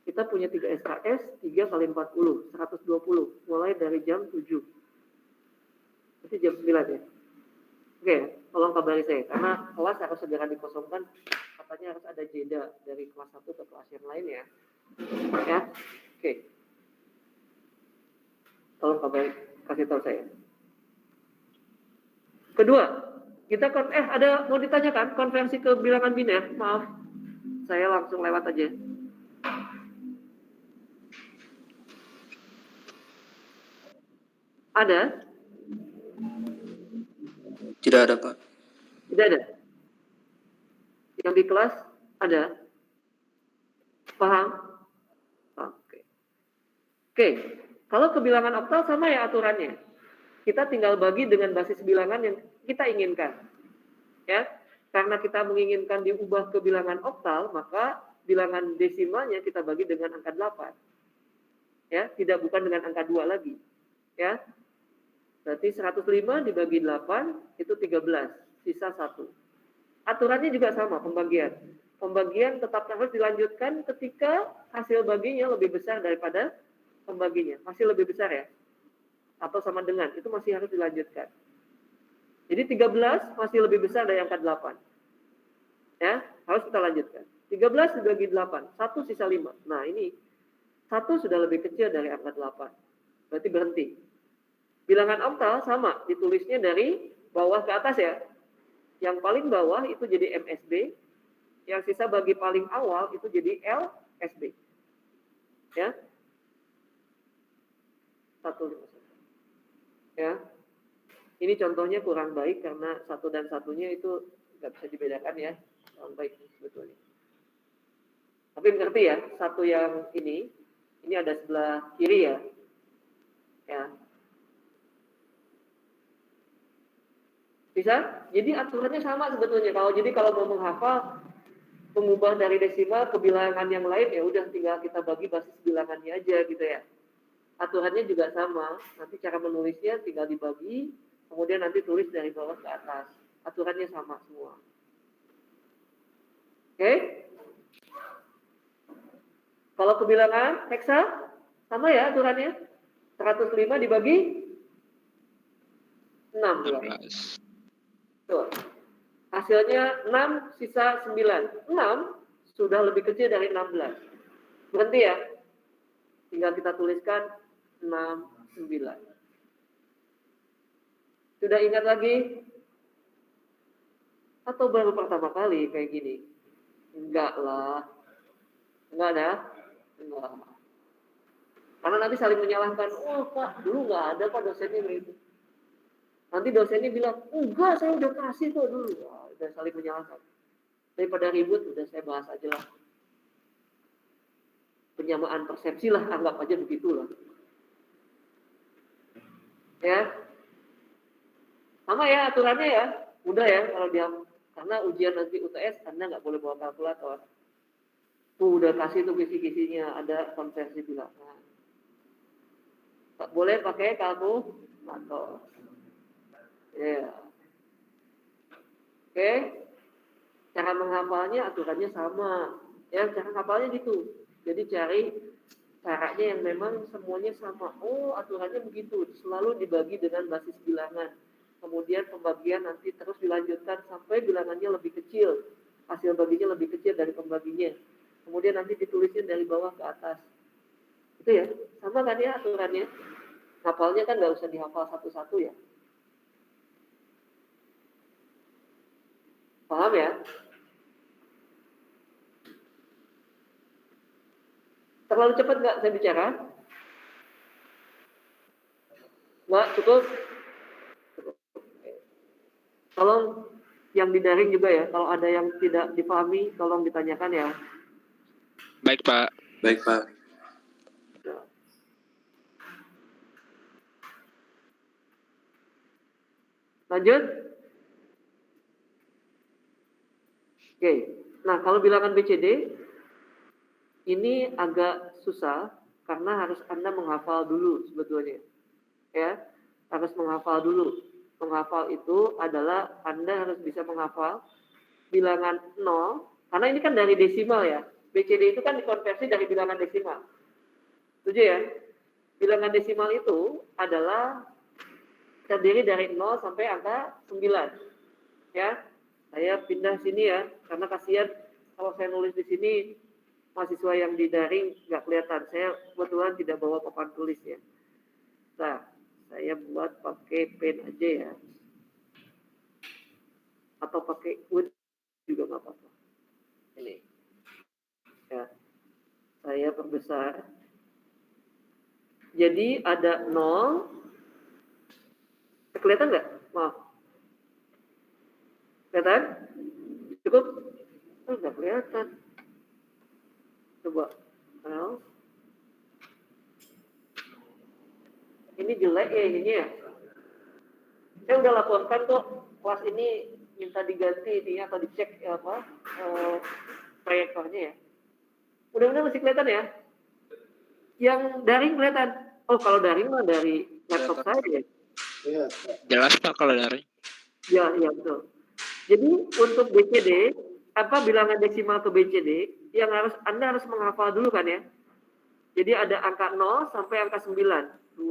Kita punya 3 SKS, 3 kali 40, 120. Mulai dari jam 7. Itu jam 9 ya. Oke, tolong kabari saya. Karena kelas harus segera dikosongkan. Katanya harus ada jeda dari kelas 1 ke kelas yang lain ya. Ya, oke. Tolong kabari, kasih tahu saya. Kedua, kita ada mau ditanyakan konversi ke bilangan biner. Maaf, saya langsung lewat aja. Ada? Tidak ada, Pak. Tidak ada. Yang di kelas ada? Paham? Oke. Oke. Kalau ke bilangan oktal sama ya aturannya. Kita tinggal bagi dengan basis bilangan yang kita inginkan. Ya. Karena kita menginginkan diubah ke bilangan oktal, maka bilangan desimalnya kita bagi dengan angka 8. Ya, tidak bukan dengan angka 2 lagi. Ya. Berarti 105 dibagi 8 itu 13, sisa 1. Aturannya juga sama pembagian. Pembagian tetap harus dilanjutkan ketika hasil baginya lebih besar daripada pembaginya. Masih lebih besar ya? Atau sama dengan, itu masih harus dilanjutkan. Jadi 13 masih lebih besar dari angka 8. Ya, harus kita lanjutkan. 13 dibagi 8, 1 sisa 5. Nah ini, 1 sudah lebih kecil dari angka 8. Berarti berhenti. Bilangan oktal sama, ditulisnya dari bawah ke atas ya. Yang paling bawah itu jadi MSB, yang sisa bagi paling awal itu jadi LSB. Ya. 151. Ya. Ini contohnya kurang baik karena 1 dan 1-nya itu nggak bisa dibedakan ya. Kurang baik sebetulnya. Tapi ngerti ya, satu yang ini ada sebelah kiri ya. Ya. Bisa? Jadi aturannya sama sebetulnya. Kalau mau menghafal, mengubah dari desimal ke bilangan yang lain, ya udah tinggal kita bagi basis bilangannya aja gitu ya. Aturannya juga sama. Nanti cara menulisnya tinggal dibagi, kemudian nanti tulis dari bawah ke atas. Aturannya sama semua. Oke? Kalau ke bilangan heksa, sama ya aturannya. 105 dibagi 16. Tuh. Hasilnya 6 sisa 9. 6 sudah lebih kecil dari 16. Berhenti ya. Tinggal kita tuliskan 6, 9. Sudah ingat lagi? Atau baru pertama kali kayak gini? Enggak lah. Enggak ada? Enggak. Karena nanti saling menyalahkan. Oh Pak, dulu nggak ada Pak dosennya begitu. Nanti dosennya bilang, enggak saya udah kasih tuh dulu. Wah, udah saling menyalahkan. Daripada ribut, udah saya bahas aja lah. Penyamaan persepsi lah, anggap aja begitulah. Ya. Sama ya aturannya ya. Mudah ya kalau dia, karena ujian nanti UTS, Anda nggak boleh bawa kalkulator. Tuh udah kasih tuh kisi-kisinya, ada konversi bilangan. Tak boleh pakai kalkulator. Ya. Oke. Cara menghafalnya aturannya sama. Ya, cara hafalnya gitu. Jadi cari caranya yang memang semuanya sama. Oh, aturannya begitu. Selalu dibagi dengan basis bilangan. Kemudian pembagian nanti terus dilanjutkan sampai bilangannya lebih kecil. Hasil baginya lebih kecil dari pembaginya. Kemudian nanti ditulisnya dari bawah ke atas. Itu ya. Sama kan ya aturannya? Hafalnya kan nggak usah dihafal satu-satu ya. Paham ya? Terlalu cepat nggak saya bicara? Nggak, cukup? Tolong yang di daring juga ya, kalau ada yang tidak dipahami, tolong ditanyakan ya. Baik, Pak. Baik, Pak. Lanjut. Oke, nah kalau bilangan BCD, ini agak susah, karena harus Anda menghafal dulu sebetulnya. Ya, harus menghafal dulu. Menghafal itu adalah Anda harus bisa menghafal bilangan 0, karena ini kan dari desimal ya. BCD itu kan dikonversi dari bilangan desimal. Setuju ya? Bilangan desimal itu adalah terdiri dari 0 sampai angka 9. Ya, saya pindah sini ya, karena kasihan kalau saya nulis di sini, mahasiswa yang di daring nggak kelihatan. Saya kebetulan tidak bawa papan tulis ya. Nah, saya buat pakai pen aja ya. Atau pakai wood juga nggak apa-apa. Ini. Ya. Saya perbesar. Jadi ada 0. Kelihatan nggak? Maaf. Kelihatan? Cukup? Oh, nggak kelihatan. Coba. Well. Ini jelek ya ininya ya. Saya udah laporkan kok kelas ini minta diganti ini atau dicek ya, proyektornya ya. Mudah-mudahan masih kelihatan ya. Yang daring kelihatan. Oh, kalau daring mah dari laptop saya ya. Iya. Jelas, Pak, kalau dari. Ya, betul. Jadi untuk BCD, bilangan desimal ke BCD, yang Anda harus menghafal dulu kan ya. Jadi ada angka 0 sampai angka 9. 2,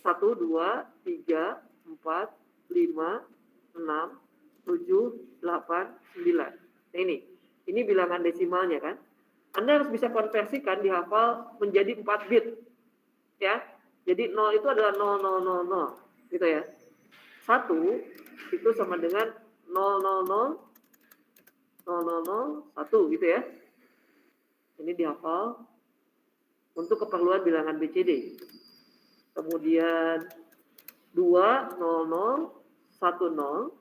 1, 2, 3, 4, 5, 6, 7, 8, 9. Nah ini bilangan desimalnya kan. Anda harus bisa konversikan dihafal menjadi 4 bit. Ya. Jadi 0 itu adalah 0000 gitu ya. 1 itu sama dengan 000 000 1 gitu ya. Ini dihafal untuk keperluan bilangan BCD. Kemudian 2 00 10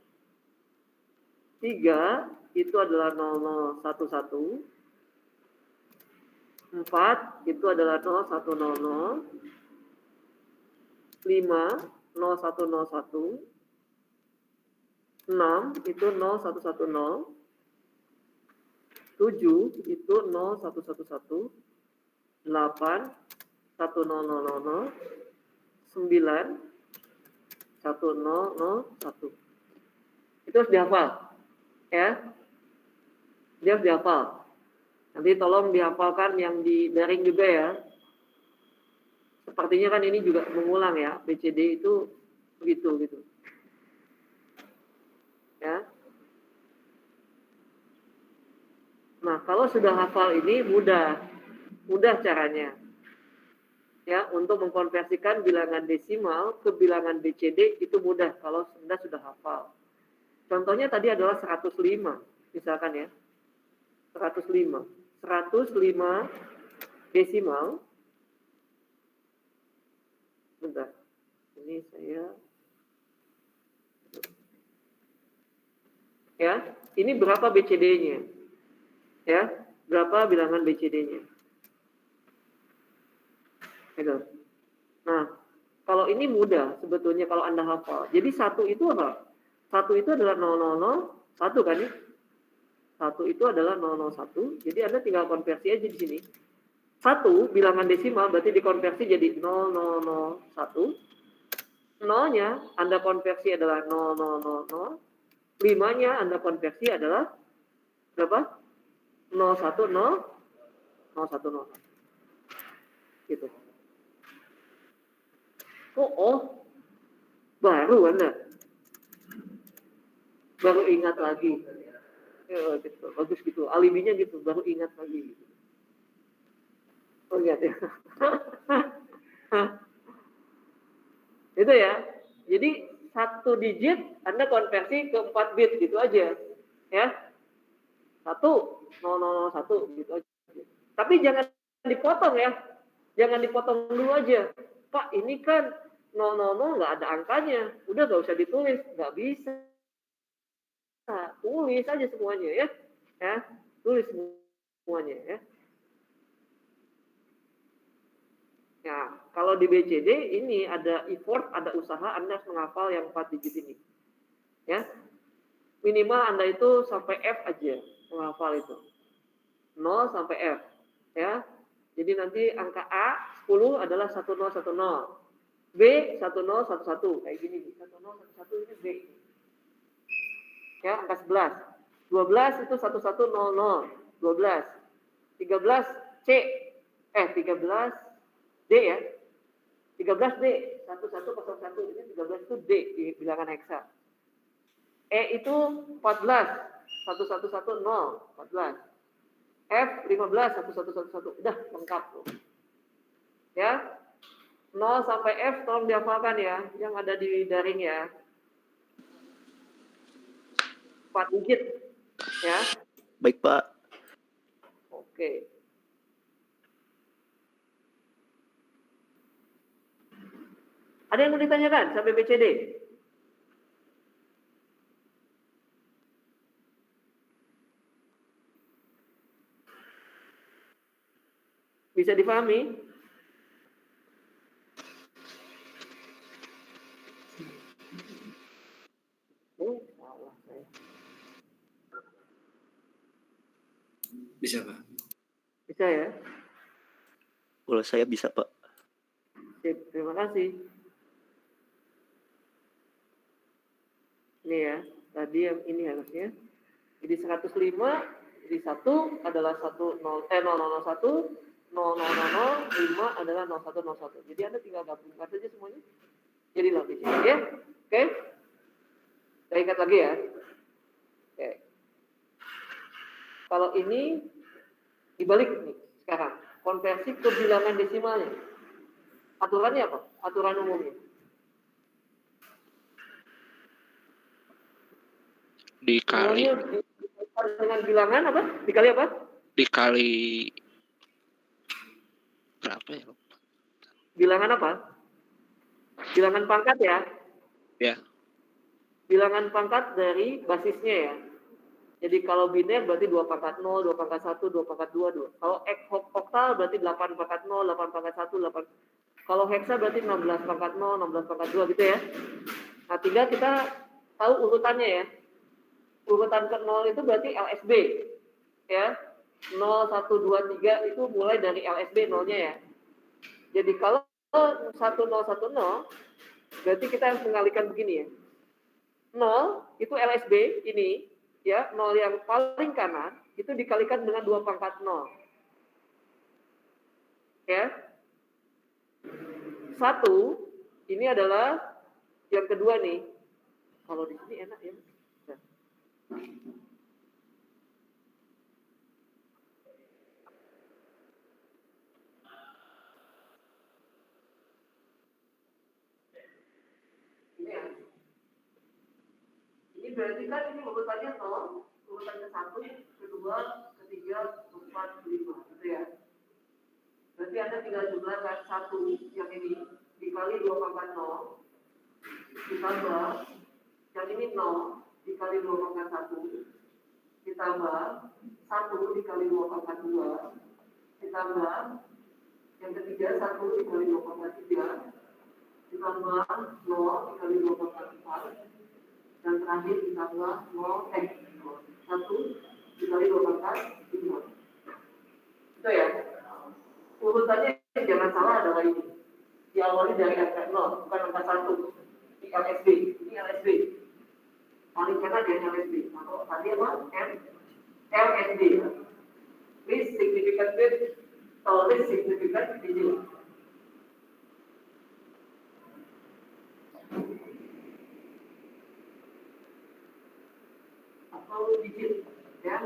3 itu adalah 0011, 4 itu adalah 0100, 5 0101, 6 itu 0110, 7 itu 0111, 8 1000, 9 1001. Itu harus dihafal. Ya. Dia harus dihafal. Nanti tolong dihafalkan yang di daring juga ya. Sepertinya kan ini juga mengulang ya. BCD itu begitu gitu. Ya. Nah, kalau sudah hafal ini mudah caranya. Ya, untuk mengkonversikan bilangan desimal ke bilangan BCD itu mudah kalau Anda sudah hafal. Contohnya tadi adalah 105, misalkan ya. 105 desimal. Bentar. Ini saya ya, ini berapa BCD-nya? Ya, berapa bilangan BCD-nya? Nah, kalau ini mudah sebetulnya kalau Anda hafal. Jadi 1 itu apa? 1 itu adalah 001 kan ya? 1 itu adalah 001. Jadi Anda tinggal konversi aja di sini. 1 bilangan desimal berarti dikonversi jadi 0001. 0-nya Anda konversi adalah 0000. 5-nya Anda konversi adalah berapa? 010. Gitu. Oh, baru Anda. Baru ingat lagi. Ya, gitu. Bagus gitu. Alibinya gitu, baru ingat lagi. Gitu. Oh, lihat ya. Itu ya. Jadi 1 digit Anda konversi ke 4 bit gitu aja. Ya. 1001 gitu aja. Tapi jangan dipotong ya. Jangan dipotong dulu aja. Pak, ini kan 000 nggak ada angkanya. Udah nggak usah ditulis. Nggak bisa. Nah, tulis aja semuanya ya. Ya, tulis semuanya ya. Ya, kalau di BCD ini ada effort, ada usaha, Anda harus menghafal yang 4 digit ini. Ya. Minimal Anda itu sampai F aja menghafal itu. 0 sampai F. Ya. Jadi nanti angka A 10 adalah 1010. B 1011 kayak gini. 1011 ini B. Ya, angka 11. 12 itu 1100. 12. 13 C. 13 D ya. 13 D. 1101 ini 13 itu D di bilangan heksa. E itu 14. 1110 14. F 15 1111 udah lengkap tuh. Ya. 0 sampai F tolong dihafalkan ya, yang ada di daring ya. 4 digit ya. Baik, Pak. Oke. Ada yang mau ditanyakan sampai BCD? Bisa dipahami? Salah saya. Bisa, Pak. Bisa ya? Kalau saya bisa, Pak. Sip, terima kasih. Ini ya, tadi yang ini harusnya. Jadi 105, jadi 1 adalah 0001, 0000, 5 adalah 0101. Jadi Anda tinggal gabungkan saja semuanya. Jadilah BCD ya. Oke? Saya ingat lagi ya. Oke. Kalau ini dibalik nih sekarang. Konversi ke bilangan desimalnya. Aturannya apa? Aturan umumnya. Dikali. Dengan bilangan apa? Dikali apa? Dikali berapa ya? Bilangan apa? Bilangan pangkat ya? Ya. Bilangan pangkat dari basisnya ya. Jadi kalau biner berarti 2 pangkat 0, 2 pangkat 1, 2 pangkat 2, 2. Kalau oktal berarti 8 pangkat 0, 8 pangkat 1, 8. Kalau heksa berarti 16 pangkat 0, 16 pangkat 2 gitu ya. Nah, tinggal kita tahu urutannya ya. Urutan ke 0 itu berarti LSB. Ya. 0, 1, 2, 3 itu mulai dari LSB 0-nya ya. Jadi kalau 1010 berarti kita harus mengalihkan begini ya. 0 itu LSB ini ya, 0 yang paling kanan itu dikalikan dengan 2 pangkat 0. Ya. 1 ini adalah yang kedua nih. Kalau di sini enak ya. Ini berarti kan ini urutannya 0, urutan ke-1, kedua, ketiga, keempat, kelima, gitu ya. Berarti Anda tinggal jumlahkan 1 yang ini dikali 2 pangkat 0 ditambah yang ini 0 dikali 2 pangkat 1 ditambah 1 dikali 2 pangkat 2 ditambah yang ketiga 1 dikali 2 pangkat 3 ditambah 0 dikali 2 pangkat 4 dan terakhir ditambah 1 dikali 2 pangkat 5. Itu ya. Urutannya jangan salah adalah ini. Diawali dari angka 0, bukan angka 1. Ini LSB. Ini LSB. Paling kanan dari LSB. Atau tadi apa? LSB. Least significant bit atau least significant digit. Atau digit. Ya.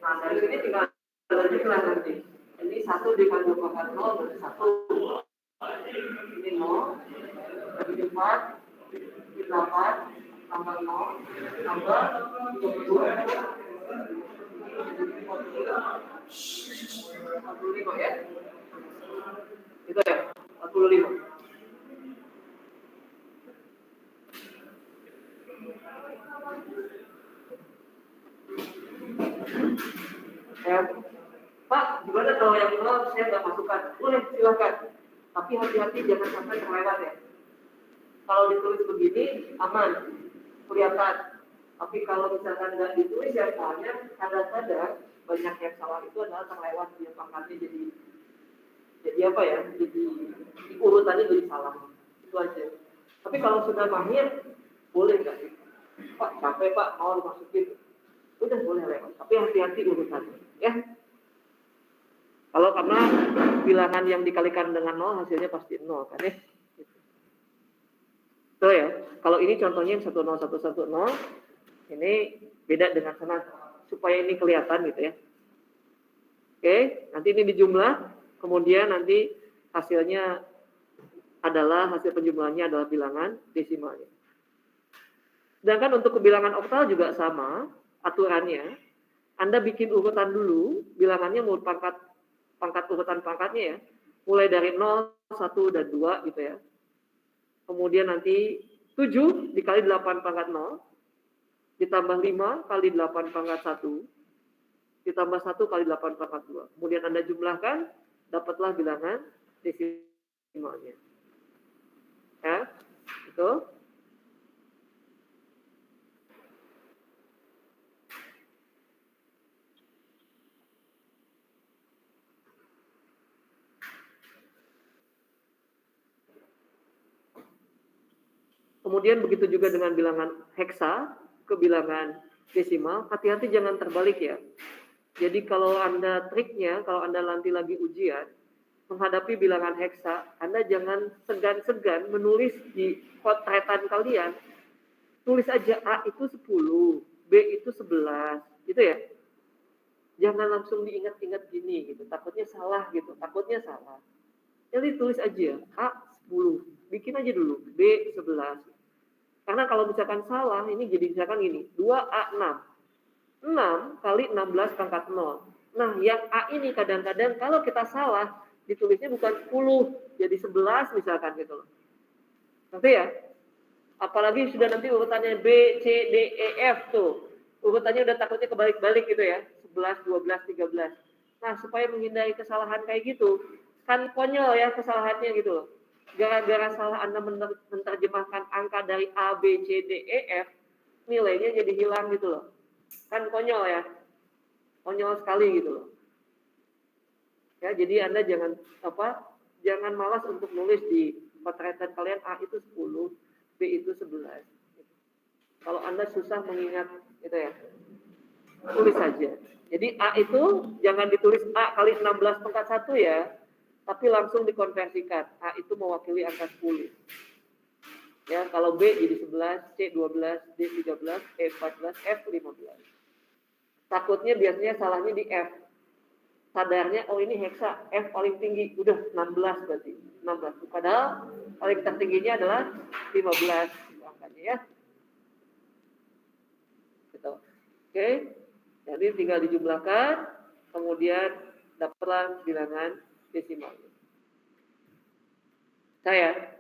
Nah dari sini tinggal jumlah nanti. Ini 1 dikali 2 pangkat 0 berarti 1. Ini 0. Bagi 4, 8, tambah 0, tambah 22. 45 ya? Itu ya, 45. Ya, Pak, gimana kalau yang 0 saya nggak masukkan? Boleh, silakan. Tapi hati-hati jangan sampai terlewat ya. Kalau ditulis begini, aman, kelihatan. Tapi kalau misalkan nggak ditulis ya soalnya kadang-kadang banyak yang salah itu adalah terlewat dia pangkatnya jadi apa ya? Jadi urutannya jadi salah. Itu aja. Tapi kalau sudah mahir, boleh nggak sih? Pak, capek Pak, mau dimasukin. Udah boleh lewat. Tapi hati-hati urutannya, ya. Kalau karena bilangan yang dikalikan dengan 0 hasilnya pasti 0 kan ya. So ya, kalau ini contohnya yang 10110, ini beda dengan sana supaya ini kelihatan gitu ya. Oke, nanti ini dijumlah, kemudian nanti hasilnya adalah hasil penjumlahannya adalah bilangan desimalnya. Sedangkan untuk kebilangan oktal juga sama aturannya. Anda bikin urutan dulu, bilangannya mau pangkat urutan pangkatnya ya. Mulai dari 0, 1 dan 2 gitu ya. Kemudian nanti 7 dikali 8 pangkat 0, ditambah 5 kali 8 pangkat 1, ditambah 1 kali 8 pangkat 2. Kemudian Anda jumlahkan, dapatlah bilangan desimalnya. Ya, itu. Kemudian begitu juga dengan bilangan heksa ke bilangan desimal, hati-hati jangan terbalik ya. Jadi kalau Anda triknya, kalau Anda nanti lagi ujian, menghadapi bilangan heksa, Anda jangan segan-segan menulis di potretan kalian, tulis aja A itu 10, B itu 11, gitu ya. Jangan langsung diingat-ingat gini gitu, takutnya salah gitu, takutnya salah. Jadi tulis aja A 10, bikin aja dulu, B 11. Karena kalau misalkan salah, ini jadi misalkan gini, 2A6. 6 kali 16 pangkat 0. Nah, yang A ini kadang-kadang kalau kita salah, ditulisnya bukan 10, jadi 11 misalkan gitu loh. Ngerti ya? Apalagi sudah nanti urutannya B, C, D, E, F tuh. Urutannya udah takutnya kebalik-balik gitu ya. 11, 12, 13. Nah, supaya menghindari kesalahan kayak gitu, kan konyol ya kesalahannya gitu loh. Gara-gara salah Anda menerjemahkan angka dari A, B, C, D, E, F, nilainya jadi hilang gitu loh. Kan konyol ya. Konyol sekali gitu loh. Ya, jadi Anda jangan malas untuk nulis di potretan kalian A itu 10, B itu 11. Kalau Anda susah mengingat gitu ya. Tulis saja. Jadi A itu jangan ditulis A kali 16 pangkat 1 ya. Tapi langsung dikonversikan. A itu mewakili angka 10. Ya, kalau B jadi 11, C 12, D 13, E 14, F 15. Takutnya biasanya salahnya di F. Sadarnya, oh ini heksa, F paling tinggi, udah 16 berarti. 16. Padahal paling tertingginya adalah 15 angkanya ya. Gitu. Oke. Jadi tinggal dijumlahkan, kemudian dapatlah bilangan desimalnya. Terakhir.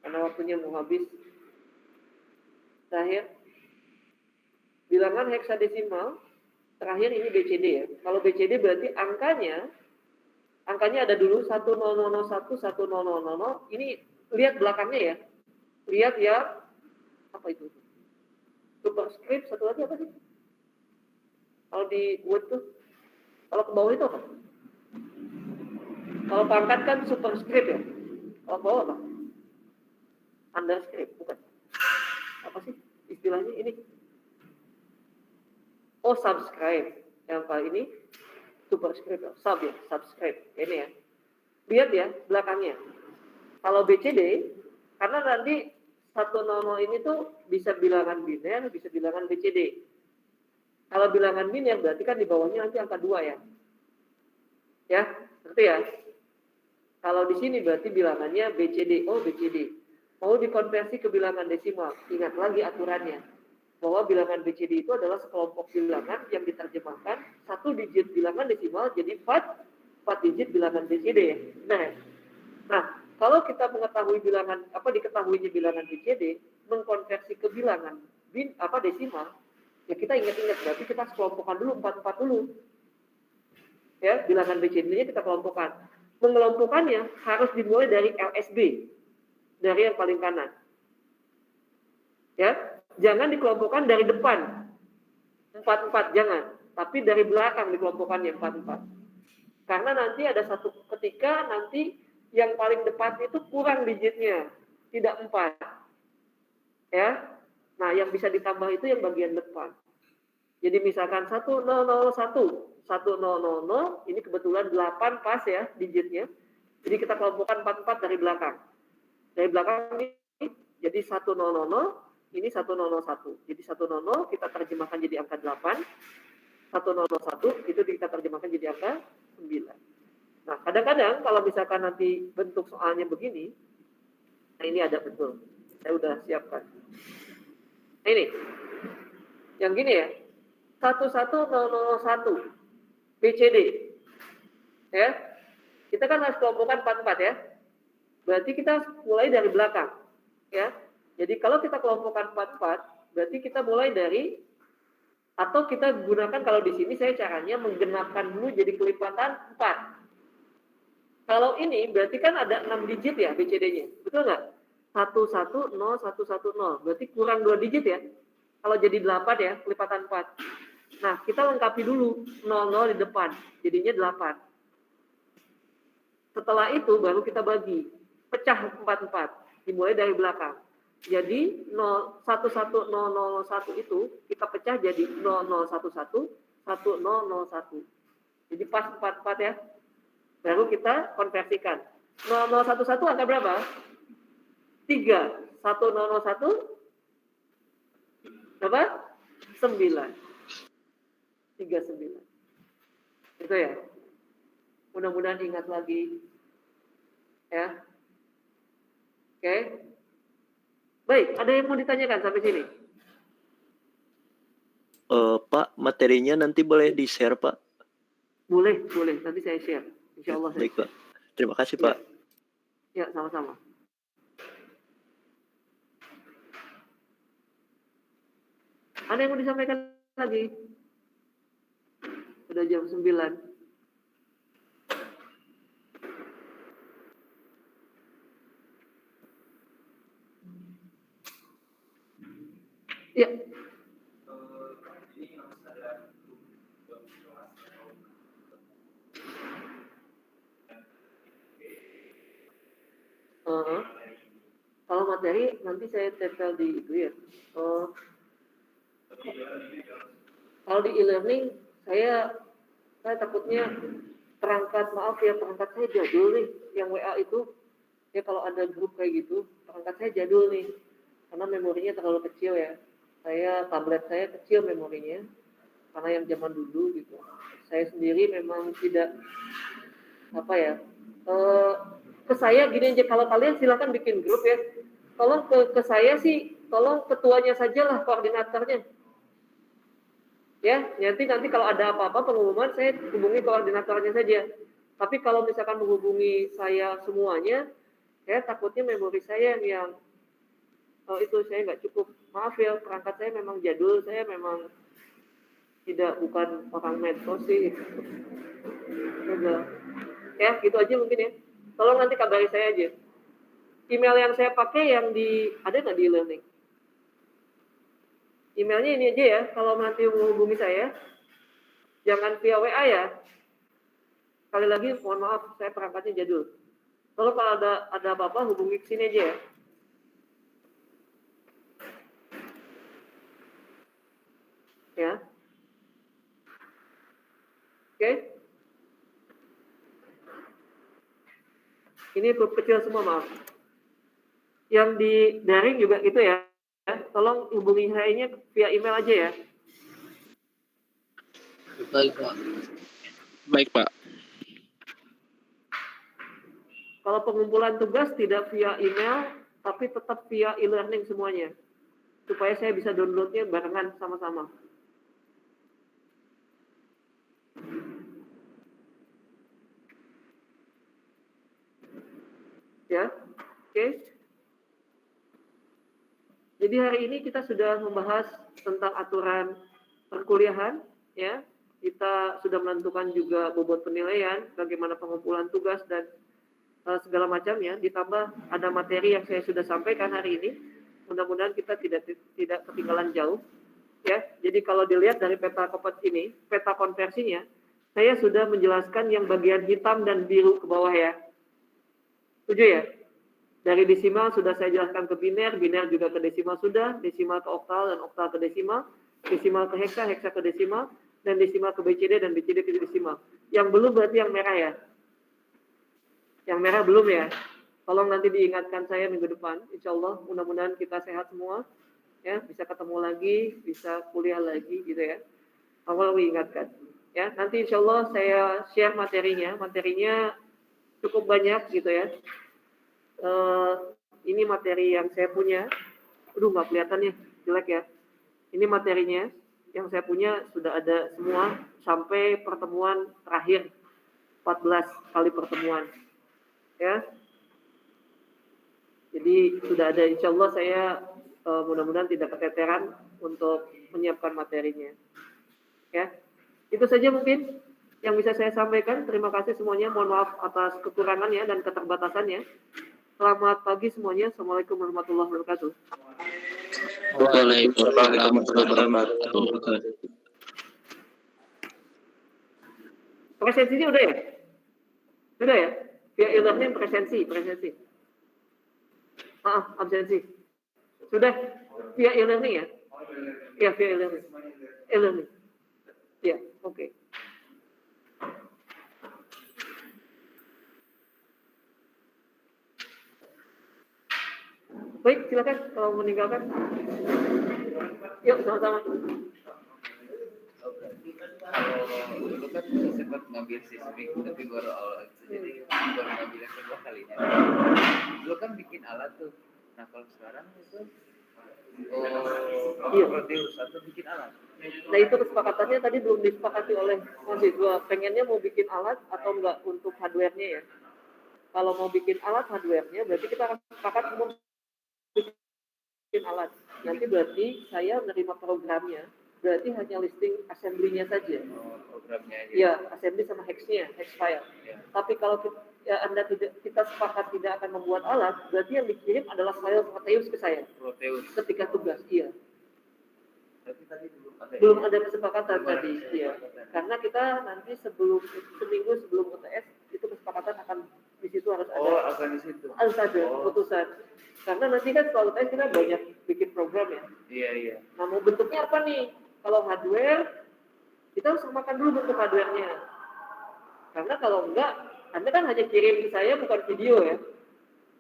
Karena waktunya mau habis. Terakhir. Bilangan heksadesimal, terakhir ini BCD ya. Kalau BCD berarti angkanya ada dulu 1001, 1000. Ini lihat belakangnya ya. Lihat ya, apa itu? Superscript, satu lagi apa sih? Kalau di Word tuh, kalau ke bawah itu apa? Kalau pangkat kan superscript ya. Kalau ke bawah apa? Underscript, bukan? Apa sih istilahnya ini? Oh, subscribe. Yang kali ini superscript, subscribe. Ini ya. Lihat ya belakangnya. Kalau BCD, karena nanti 100 ini tuh bisa bilangan biner, bisa bilangan BCD. Kalau bilangan biner berarti kan di bawahnya nanti angka 2 ya. Ya, ngerti ya? Kalau di sini berarti bilangannya BCD. Oh, BCD. Mau dikonversi ke bilangan desimal. Ingat lagi aturannya. Bahwa bilangan BCD itu adalah sekelompok bilangan yang diterjemahkan satu digit bilangan desimal jadi 4 digit bilangan BCD. Nah, kalau kita mengetahui bilangan diketahuinya bilangan BCD, mengkonversi ke bilangan desimal, ya kita ingat-ingat berarti kita kelompokkan dulu 4 dulu. Ya, bilangan BCD-nya kita kelompokkan. Mengelompokannya harus dimulai dari LSB, dari yang paling kanan. Ya, jangan dikelompokkan dari depan 4 jangan, tapi dari belakang dikelompokkannya 4. Karena nanti ada satu ketika nanti yang paling depan itu kurang digitnya, tidak 4. Ya. Nah, yang bisa ditambah itu yang bagian depan. Jadi misalkan 1001, ini kebetulan 8 pas ya digitnya. Jadi kita kelompokkan 4 dari belakang. Dari belakang ini jadi 1000, ini 1001. Jadi 100 kita terjemahkan jadi angka 8. 101 itu kita terjemahkan jadi angka 9. Nah, kadang-kadang kalau misalkan nanti bentuk soalnya begini, nah ini ada betul. Saya udah siapkan. Nah, ini. Yang gini ya. 11001 BCD. Ya. Kita kan harus kelompokkan 4 ya. Berarti kita mulai dari belakang. Ya. Jadi kalau kita kelompokkan 4, berarti kita mulai dari atau kita gunakan kalau di sini saya caranya menggenapkan dulu jadi kelipatan 4. Kalau ini berarti kan ada 6 digit ya BCD-nya. Betul nggak? 110110. Berarti kurang 2 digit ya. Kalau jadi 8 ya, kelipatan 4. Nah, kita lengkapi dulu 00 di depan. Jadinya 8. Setelah itu baru kita bagi. Pecah 4. Dimulai dari belakang. Jadi 11001 itu kita pecah jadi 0011 1001. Jadi pas 4 ya. Baru kita konversikan. 0011 angka berapa? 3. 1001 berapa? 9. 39. Itu ya. Mudah-mudahan ingat lagi. Ya. Oke. Baik, ada yang mau ditanyakan sampai sini? Pak, materinya nanti boleh di-share, Pak? Boleh. Nanti saya share. Insya Allah. Baik, Pak. Terima kasih, Pak. Ya, sama-sama. Ada yang mau disampaikan lagi? Sudah jam 9. Ya. Kalau materi nanti saya tempel di itu ya. Kalau di e-learning saya takutnya perangkat saya jadul nih yang WA itu. Ya kalau ada grup kayak gitu, perangkat saya jadul nih. Karena memorinya terlalu kecil ya. Tablet saya kecil memorinya. Karena yang zaman dulu gitu. Saya sendiri memang tidak ke saya gini aja, kalau kalian silakan bikin grup ya. Tolong ke saya sih, tolong ketuanya sajalah, koordinatornya. Ya, nanti kalau ada apa-apa pengumuman saya hubungi koordinatornya saja. Tapi kalau misalkan menghubungi saya semuanya, ya takutnya memori saya yang itu saya nggak cukup. Maaf ya, perangkat saya memang jadul, saya memang bukan orang medsos sih. Ya, gitu aja mungkin ya. Tolong nanti kabari saya aja. Email yang saya pakai ada nggak di e-learning? Emailnya ini aja ya. Kalau nanti menghubungi saya, jangan via WA ya. Sekali lagi, mohon maaf, saya perangkatnya jadul. Kalau ada apa-apa, hubungi ke sini aja ya. Ya. Oke. Ini grup kecil semua, maaf. Yang di daring juga gitu ya. Tolong hubungi saya via email aja ya. Baik, Pak. Baik, Pak. Kalau pengumpulan tugas tidak via email, tapi tetap via e-learning semuanya. Supaya saya bisa downloadnya barengan sama-sama. Ya, oke. Jadi hari ini kita sudah membahas tentang aturan perkuliahan, ya. Kita sudah menentukan juga bobot penilaian, bagaimana pengumpulan tugas dan segala macamnya. Ditambah ada materi yang saya sudah sampaikan hari ini. Mudah-mudahan kita tidak ketinggalan jauh, ya. Jadi kalau dilihat dari peta ini, peta konversinya, saya sudah menjelaskan yang bagian hitam dan biru ke bawah ya. Setuju ya? Dari desimal sudah saya jelaskan ke biner, biner juga ke desimal sudah, desimal ke oktal dan oktal ke desimal ke heksa, heksa ke desimal, dan desimal ke BCD dan BCD ke desimal. Yang belum berarti yang merah ya. Yang merah belum ya. Tolong nanti diingatkan saya minggu depan. Insya Allah mudah-mudahan kita sehat semua. Ya, bisa ketemu lagi, bisa kuliah lagi gitu ya. Allah mengingatkan. Ya, nanti insya Allah saya share materinya. Materinya cukup banyak gitu ya. Ini materi yang saya punya. Aduh, nggak kelihatan ya, jelek ya. Ini materinya yang saya punya sudah ada semua sampai pertemuan terakhir 14 kali pertemuan. Ya. Jadi sudah ada, insya Allah saya mudah-mudahan tidak keteteran untuk menyiapkan materinya. Ya, itu saja mungkin yang bisa saya sampaikan. Terima kasih semuanya. Mohon maaf atas kekurangannya dan keterbatasannya. Selamat pagi semuanya. Assalamualaikum warahmatullahi wabarakatuh. Waalaikumsalam warahmatullahi wabarakatuh. Presensinya udah ya? Sudah ya? Via e-learning presensi. Absensi. Sudah via e-learning ya? Ya, via e-learning. E-learning. Ya, oke. Baik, silakan kalau meninggalkan. Yuk, sama-sama. Kalau dulu kan sempat ngambil sismik tapi baru awal jadi baru ngambil yang kedua kalinya. Dulu kan bikin alat tuh. Nah kalau sekarang itu Proteus atau bikin alat. Nah itu kesepakatannya tadi belum disepakati oleh mahasiswa. Pengennya mau bikin alat atau enggak untuk hardware-nya ya. Kalau mau bikin alat hardware-nya berarti kita akan sepakat semua bikin alat. Nanti berarti saya menerima programnya. Berarti hanya listing assembly-nya saja. Programnya aja. Ya, assembly sama hex-nya, hex file. Ya. Tapi kalau kita sepakat tidak akan membuat alat, berarti yang dikirim adalah file Proteus ke saya. Proteus. Ketika tugas, iya. Tapi tadi Belum ada kesepakatan tadi, iya. Karena kita nanti seminggu sebelum UTS itu kesepakatan akan di situ harus ada. Oh, akan di situ. Harus ada keputusan. Karena nanti kan setelah UTS kita banyak bikin program ya. Iya. Nah, mau bentuknya apa nih? Kalau hardware, kita harus samakan dulu bentuk hardware-nya. Karena kalau enggak, Anda kan hanya kirim ke saya bukan video ya.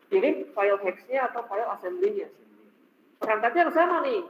Kirim file hex-nya atau file assembly-nya. Perangkatnya harus sama nih.